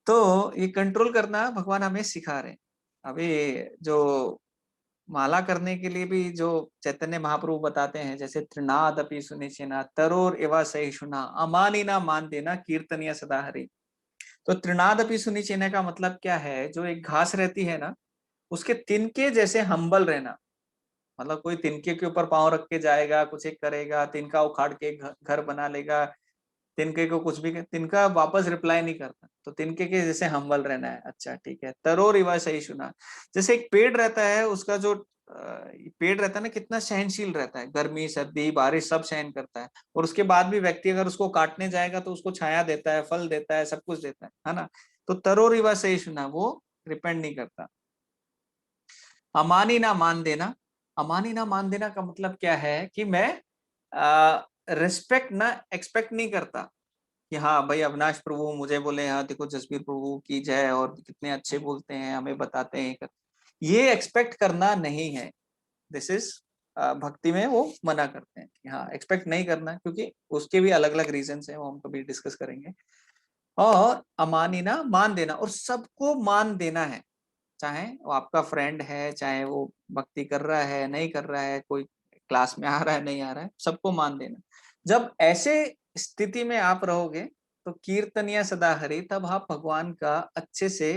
तो ये कंट्रोल करना भगवान हमें सिखा रहे हैं। अभी जो माला करने के लिए भी जो चैतन्य महाप्रभु बताते हैं, जैसे त्रिनाद अपि सुनिचिना तरोर एवा सहिष्णुना अमानिना मान देना कीर्तनीय सदा हरि। तो त्रिनाद अपि सुनिचिना का मतलब क्या है? जो एक घास रहती है ना, उसके तिनके जैसे हम्बल रहना। मतलब कोई तिनके के ऊपर पांव रख के जाएगा, कुछ एक करेगा, तिनका उखाड़ के घर बना लेगा, तिनके को कुछ भी तिनका वापस रिप्लाई नहीं करता, तो तिनके के जैसे हम्बल रहना है। अच्छा ठीक है, तरो रिवा सही सुना। जैसे एक पेड़ रहता है, उसका जो पेड़ रहता है ना, कितना सहनशील रहता है, गर्मी सर्दी बारिश सब सहन करता है, और उसके बाद भी व्यक्ति अगर उसको काटने जाएगा तो उसको छाया देता है, फल देता है, सब कुछ देता है ना। तो तरो रिवा सही सुना, वो रिपेंड नहीं करता। अमानी ना मान देना, अमानी ना मान देना का मतलब क्या है कि मैं रिस्पेक्ट ना एक्सपेक्ट नहीं करता कि हाँ भाई अविनाश प्रभु मुझे बोले हाँ देखो जसबीर प्रभु की जय, और कितने अच्छे बोलते हैं, हमें बताते हैं, ये एक्सपेक्ट करना नहीं है। दिस इज भक्ति में वो मना करते हैं कि हाँ एक्सपेक्ट नहीं करना, क्योंकि उसके भी अलग अलग रीजन है, वो हम कभी डिस्कस करेंगे। और अमानिना मान देना, और सबको मान देना है, चाहे वो आपका फ्रेंड है, चाहे वो भक्ति कर रहा है नहीं कर रहा है, कोई क्लास में आ रहा है नहीं आ रहा है, सबको मान देना। जब ऐसे स्थिति में आप रहोगे तो कीर्तनिया सदा हरि, तब आप भगवान का अच्छे से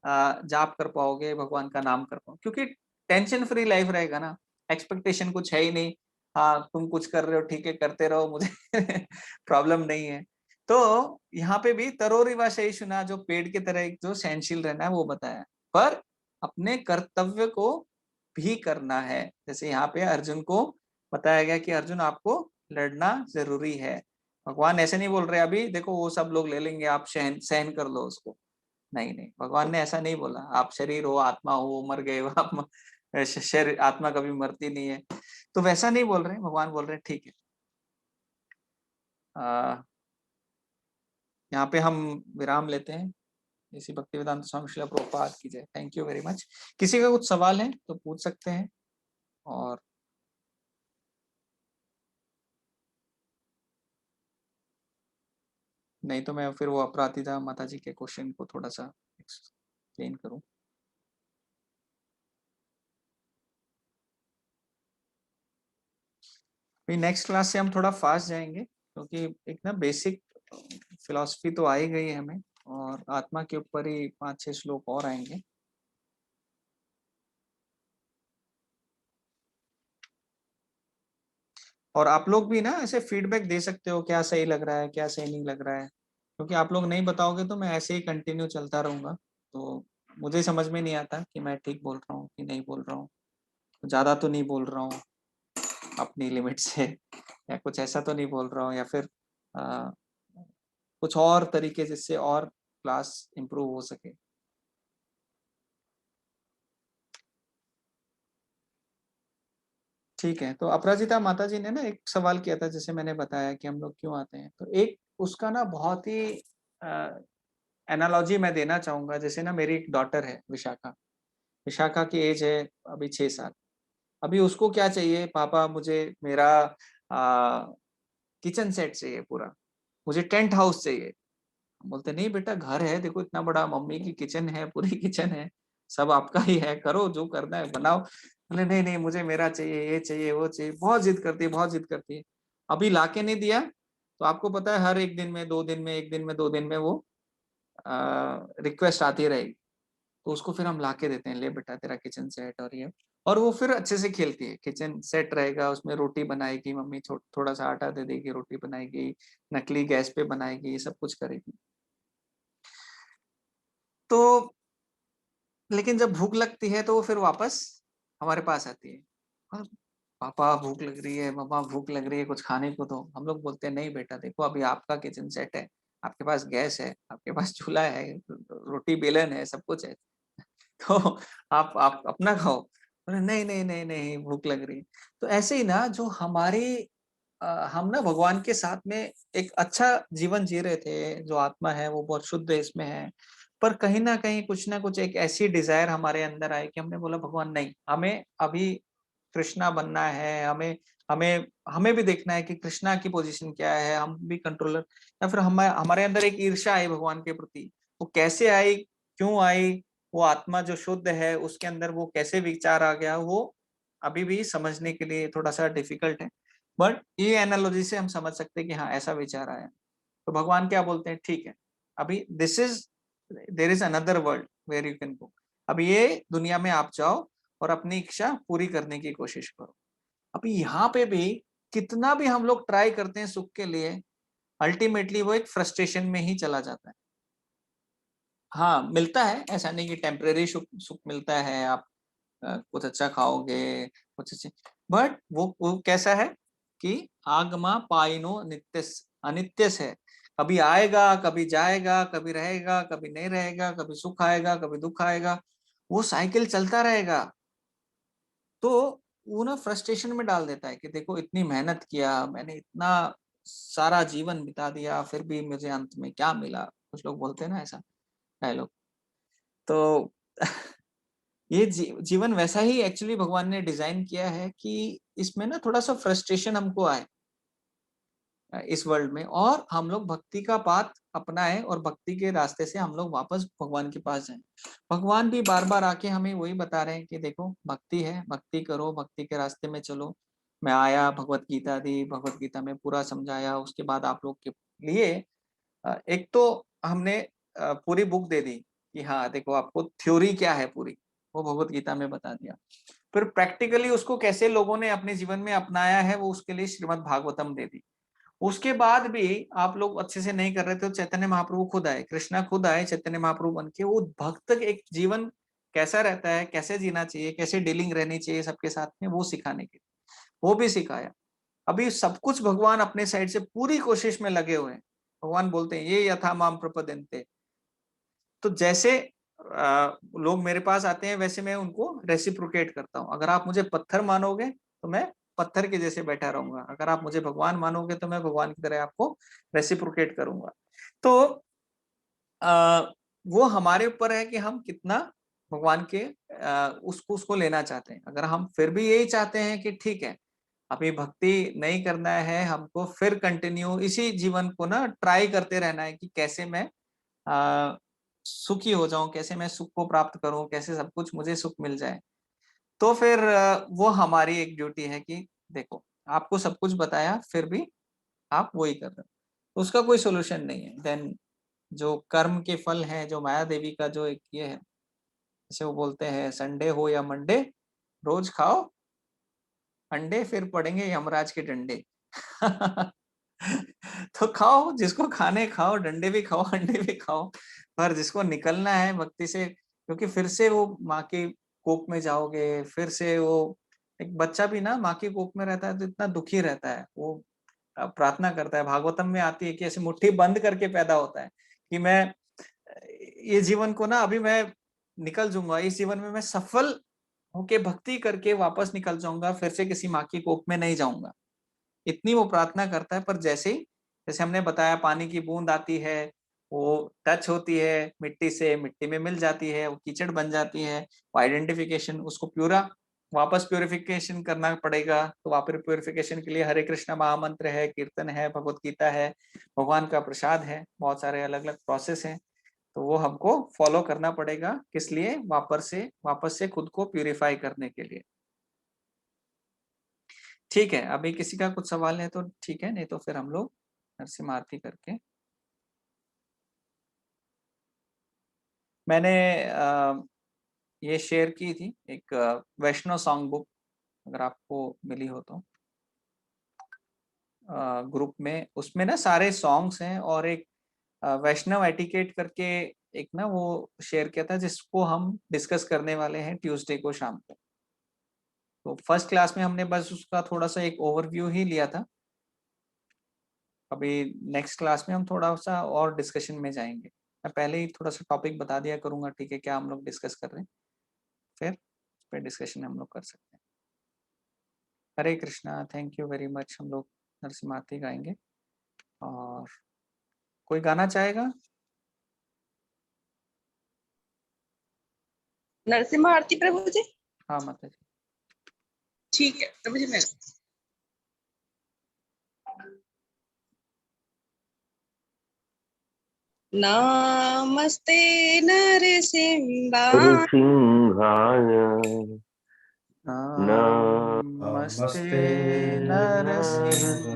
जाप कर पाओगे, भगवान का नाम कर पाओगे, क्योंकि टेंशन फ्री लाइफ रहेगा ना, एक्सपेक्टेशन कुछ है ही नहीं। हाँ, तुम कुछ कर रहे हो ठीक है, करते रहो, मुझे प्रॉब्लम नहीं है। तो यहाँ पे भी तरोरी व सहिष्णुना, जो पेड़ की तरह एक जो सहनशील रहना है वो बताया, पर अपने कर्तव्य को भी करना है। जैसे यहाँ पे अर्जुन को बताया गया कि अर्जुन आपको लड़ना जरूरी है। भगवान ऐसे नहीं बोल रहे अभी देखो वो सब लोग ले लेंगे, आप सहन सहन कर लो उसको। नहीं नहीं, भगवान ने ऐसा नहीं बोला, आप शरीर हो, आत्मा हो, मर गए हो आप, शरीर आत्मा कभी मरती नहीं है, तो वैसा नहीं बोल रहे। भगवान बोल रहे ठीक है। यहाँ पे हम विराम लेते हैं। इसी भक्तिवेदांत स्वामी श्रील प्रभुपाद की जय। Thank you very much. किसी का कुछ सवाल है तो पूछ सकते हैं, और नहीं तो मैं फिर वो अपराधिता माता जी के क्वेश्चन को थोड़ा सा एक्सप्लेन करूं। फिर नेक्स्ट क्लास से हम थोड़ा फास्ट जाएंगे, क्योंकि एक ना बेसिक फिलॉसफी तो आ ही गई है हमें, और आत्मा के ऊपर ही 5-6 श्लोक और आएंगे। और आप लोग भी ना ऐसे फीडबैक दे सकते हो, क्या सही लग रहा है क्या सही नहीं लग रहा है, क्योंकि आप लोग नहीं बताओगे तो मैं ऐसे ही कंटिन्यू चलता रहूंगा, तो मुझे समझ में नहीं आता कि मैं ठीक बोल रहा हूँ कि नहीं बोल रहा हूँ, ज्यादा तो नहीं बोल रहा हूँ अपनी लिमिट से, या कुछ ऐसा तो नहीं बोल रहा हूँ, या फिर आ, कुछ और तरीके जिससे और क्लास इम्प्रूव हो सके। ठीक है, तो अपराजिता माता जी ने ना एक सवाल किया था, जैसे मैंने बताया कि हम लोग क्यों आते हैं, तो एक उसका ना बहुत ही एनालॉजी मैं देना चाहूंगा। जैसे ना मेरी एक डॉटर है विशाखा, विशाखा की एज है अभी 6 साल। अभी उसको क्या चाहिए, पापा मुझे मेरा किचन सेट चाहिए पूरा, मुझे टेंट हाउस चाहिए। बोलते नहीं बेटा, घर है देखो इतना बड़ा, मम्मी की किचन है, पूरी किचन है, सब आपका ही है, करो जो करना है बनाओ। बोले नहीं नहीं, मुझे मेरा चाहिए, ये चाहिए वो चाहिए, बहुत जिद करती है बहुत जिद करती है। अभी लाके नहीं दिया तो आपको पता है हर एक दिन में 2 दिन में, एक दिन में 2 दिन में वो रिक्वेस्ट आती रहेगी। तो उसको फिर हम लाके देते हैं, ले बेटा तेरा किचन सेट और ये, और वो फिर अच्छे से खेलती है। किचन सेट रहेगा, उसमें रोटी बनाएगी मम्मी, थोड़ा सा आटा दे देगी, रोटी बनाएगी, नकली गैस पे बनाएगी, ये सब कुछ करेगी। तो लेकिन जब भूख लगती है तो वो फिर वापस हमारे पास आती है, हाँ, पापा भूख लग रही है, मम्मा भूख लग रही है, कुछ खाने को दो। हम लोग बोलते हैं नहीं बेटा देखो अभी आपका किचन सेट है, आपके पास गैस है, आपके पास चूल्हा है, रोटी बेलन है, सब कुछ है, तो आप अपना खाओ। बोले नहीं नहीं नहीं नहीं, भूख लग रही है। तो ऐसे ही ना जो हमारी हम ना भगवान के साथ में एक अच्छा जीवन जी रहे थे, जो आत्मा है वो बहुत शुद्ध इसमें है, पर कहीं ना कुछ एक ऐसी डिजायर हमारे अंदर आई कि हमने बोला भगवान नहीं, हमें अभी कृष्णा बनना है, हमें हमें हमें भी देखना है कि कृष्णा की पोजीशन क्या है, हम भी कंट्रोलर। या फिर हम हमारे अंदर एक ईर्ष्या आई भगवान के प्रति, वो कैसे आई, क्यों आई, वो आत्मा जो शुद्ध है उसके अंदर वो कैसे विचार आ गया, वो अभी भी समझने के लिए थोड़ा सा डिफिकल्ट है। बट ये एनालॉजी से हम समझ सकते हैं कि हाँ ऐसा विचार आया। तो भगवान क्या बोलते हैं, ठीक है अभी this is, there is another world where you can go, अब ये दुनिया में आप जाओ और अपनी इच्छा पूरी करने की कोशिश करो। अभी यहाँ पे भी कितना भी हम लोग ट्राई करते हैं सुख के लिए, अल्टीमेटली वो एक फ्रस्ट्रेशन में ही चला जाता है। हाँ मिलता है, ऐसा नहीं कि टेम्परेरी सुख सुख मिलता है, आप कुछ अच्छा खाओगे कुछ अच्छे, बट वो कैसा है कि आगमा पाइनो नित्यस, अनित्यस है, कभी आएगा कभी जाएगा, कभी रहेगा कभी नहीं रहेगा, कभी सुख आएगा कभी दुख आएगा, वो साइकिल चलता रहेगा। तो वो ना फ्रस्ट्रेशन में डाल देता है कि देखो इतनी मेहनत किया मैंने, इतना सारा जीवन बिता दिया, फिर भी मुझे अंत में क्या मिला। कुछ लोग बोलते हैं ना ऐसा डायलॉग। तो ये जीवन वैसा ही एक्चुअली भगवान ने डिजाइन किया है कि इसमें ना थोड़ा सा फ्रस्ट्रेशन हमको आए, इस वर्ल्ड में, और हम लोग भक्ति का पाथ अपनाएं और भक्ति के रास्ते से हम लोग वापस भगवान के पास जाएं। भगवान भी बार बार आके हमें वही बता रहे हैं कि देखो भक्ति है, भक्ति करो, भक्ति के रास्ते में चलो। मैं आया, भगवत गीता दी, भगवत गीता में पूरा समझाया, उसके बाद आप लोग के लिए एक तो हमने पूरी बुक दे दी कि हाँ देखो आपको थ्योरी क्या है पूरी, वो भगवत गीता में बता दिया। फिर प्रैक्टिकली उसको कैसे लोगों ने अपने जीवन में अपनाया है, वो उसके लिए श्रीमद् भागवतम दे दी। उसके बाद भी आप लोग अच्छे से नहीं कर रहे थे, तो चैतन्य महाप्रभु खुद आए, कृष्णा खुद आए चैतन्य महाप्रभु बन के। वो भक्त एक जीवन कैसा रहता है, कैसे जीना चाहिए, कैसे डीलिंग रहनी चाहिए सबके साथ में, वो सिखाने के लिए वो भी सिखाया। अभी सब कुछ भगवान अपने साइड से पूरी कोशिश में लगे हुए हैं। भगवान बोलते हैं ये यथा माम प्रपद्यन्ते। तो जैसे लोग मेरे पास आते हैं वैसे मैं उनको रेसिप्रोकेट करता हूँ। अगर आप मुझे पत्थर मानोगे तो मैं पत्थर के जैसे बैठा रहूंगा, अगर आप मुझे भगवान मानोगे तो मैं भगवान की तरह आपको रेसिप्रोकेट करूंगा। तो वो हमारे ऊपर है कि हम कितना भगवान के उसको लेना चाहते हैं। अगर हम फिर भी यही चाहते हैं कि ठीक है अभी भक्ति नहीं करना है हमको, फिर कंटिन्यू इसी जीवन को ना ट्राई करते रहना है कि कैसे मैं सुखी हो जाऊं, कैसे मैं सुख को प्राप्त करूं, कैसे सब कुछ मुझे सुख मिल जाए, तो फिर वो हमारी एक ड्यूटी है कि देखो आपको सब कुछ बताया फिर भी आप वही कर रहे हो, उसका कोई सोल्यूशन नहीं है। देन जो कर्म के फल हैं, जो माया देवी का जो एक ये है, जैसे वो बोलते हैं संडे हो या मंडे रोज खाओ अंडे, फिर पड़ेंगे यमराज के डंडे। तो खाओ, जिसको खाने खाओ, डंडे भी खाओ अंडे भी खाओ, पर जिसको निकलना है भक्ति से, क्योंकि फिर से वो माँ की कोख में जाओगे। फिर से वो एक बच्चा भी ना माँ की कोख में रहता है तो इतना दुखी रहता है, वो प्रार्थना करता है, भागवतम में आती है कि ऐसे मुट्ठी बंद करके पैदा होता है कि मैं ये जीवन को ना अभी मैं निकल जाऊंगा, इस जीवन में मैं सफल होके भक्ति करके वापस निकल जाऊंगा, फिर से किसी माँ की कोख में नहीं जाऊंगा, इतनी वो प्रार्थना करता है। पर जैसे ही, जैसे हमने बताया, पानी की बूंद आती है, वो टच होती है मिट्टी से, मिट्टी में मिल जाती है, वो कीचड़ बन जाती है, वो आइडेंटिफिकेशन, उसको पूरा वापस प्योरिफिकेशन करना पड़ेगा। तो वापस प्योरिफिकेशन के लिए हरे कृष्णा महामंत्र है, कीर्तन है, भगवत गीता है, भगवान का प्रसाद है, बहुत सारे अलग अलग प्रोसेस हैं। तो वो हमको फॉलो करना पड़ेगा, किस लिए? वापस से खुद को प्यूरिफाई करने के लिए। ठीक है, अभी किसी का कुछ सवाल है तो ठीक है, नहीं तो फिर हम लोग नरसिम्हा आरती करके। मैंने ये शेयर की थी एक वैष्णव सॉन्ग बुक, अगर आपको मिली हो तो ग्रुप में, उसमें ना सारे सॉन्ग्स हैं, और एक वैष्णव एटिकेट करके एक ना वो शेयर किया था, जिसको हम डिस्कस करने वाले हैं ट्यूसडे को शाम को। तो फर्स्ट क्लास में हमने बस उसका थोड़ा सा एक ओवरव्यू ही लिया था। अभी नेक्स्ट क्लास में हम थोड़ा सा और डिस्कशन में जाएंगे। मैं पहले ही थोड़ा सा टॉपिक बता दिया करूंगा, ठीक है, क्या हम लोग डिस्कस कर रहे हैं, फिर उस पर डिस्कशन हम लोग कर सकते हैं। Hare Krishna, thank you very much. हम लोग नरसिम्हा आरती गाएंगे, और कोई गाना चाहेगा? नरसिम्हा आरती प्रभु जी। हाँ माता जी। ठीक है, तो मुझे मैं नमस्ते नरसिम्हाय नरसिंहाय नमस्ते नरसिंहाय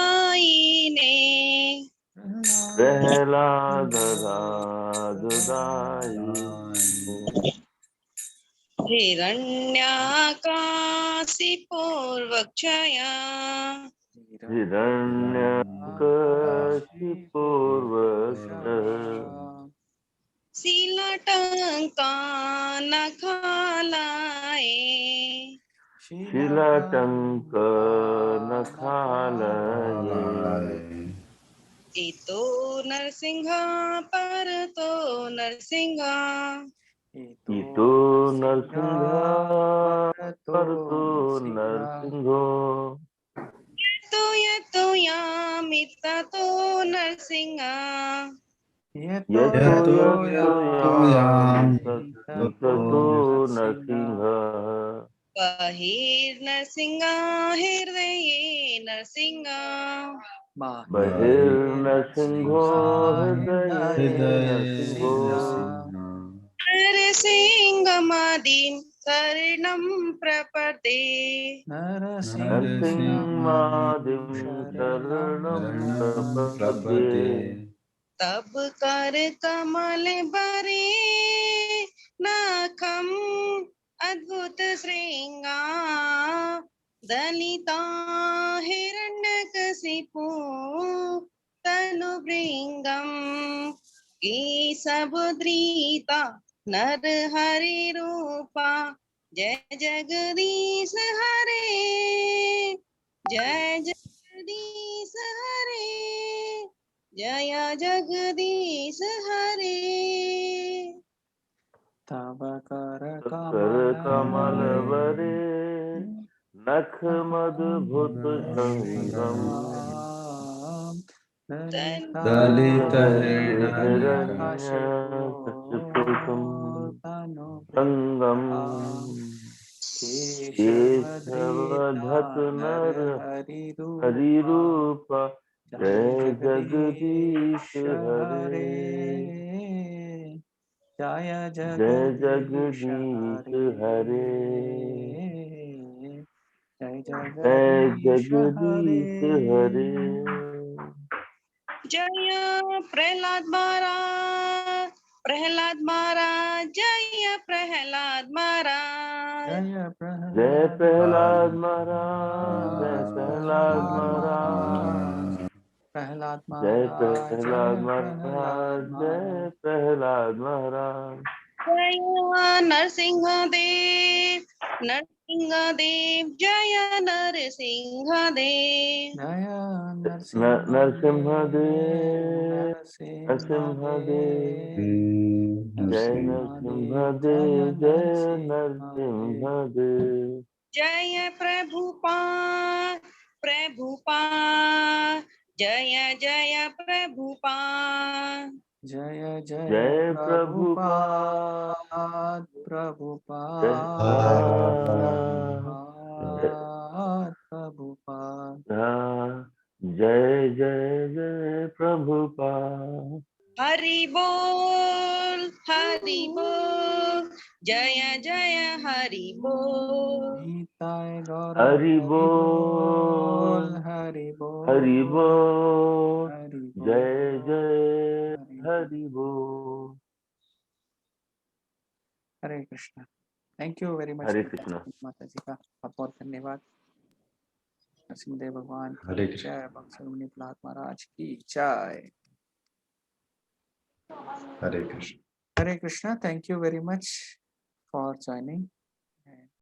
प्रहलाददायिने हिरण्याकाशिपूर्वक्षया शीलटङ्कानखालाये शीलटङ्कनखालये इतो नरसिंहा परतो नरसिंहा इतो नरसिंहा परतो नरसिंहो यतो यामिततो नरसिंहा यतो यामिततो नरसिंह बहिर्नरसिंह हृदये नरसिंह बहिर्नरसिंहो हृदये नरसिंहो नरसिंहमादिं शरणं प्रपद्ये नरसिंहमादिं शरणं प्रपद्ये तब कर कमल बरे नखम अद्भुत श्रृंगा दलिता हिरण्यकशिपु तनु भृंगम केशवधृता नर हरि रूपा जय जगदीश हरे जय जगदीश हरे जय जगदीश हरे तब कर कमल वरे नख मदभुत श्रृंगम दलित हिरण्यकशिपुं संगम केशवधत नर हरि रूप जय जगदीश हरे जय जय जगदीश हरे जय जय जगदीश हरे जय प्रहलाद महाराज जय प्रहलाद महाराज जय प्रहलाद महाराज जय प्रहलाद महाराज प्रहलाद जय महाराज प्रहलाद महाराज जय प्रहलाद महाराज जय नरसिंह देव जय नरसिंह देव जय नरसिंहदेव जय नरसिंहदेव जय नरसिंहदेव जय प्रभुपाद जय जय प्रभुपाद जय जय प्रभुपाद जय जय जय प्रभुपाद हरि बोल जय जय हरि बोल हरि बोल हरि बोल जय जय हरि बोल Hare Krishna thank you very much Hare Krishna माता जी का बहुत बहुत धन्यवाद नरसिंहदेव भगवान हरे की जय बक्सर मुनि प्रहलाद महाराज की जय Hare Krishna Hare Krishna thank you very much for joining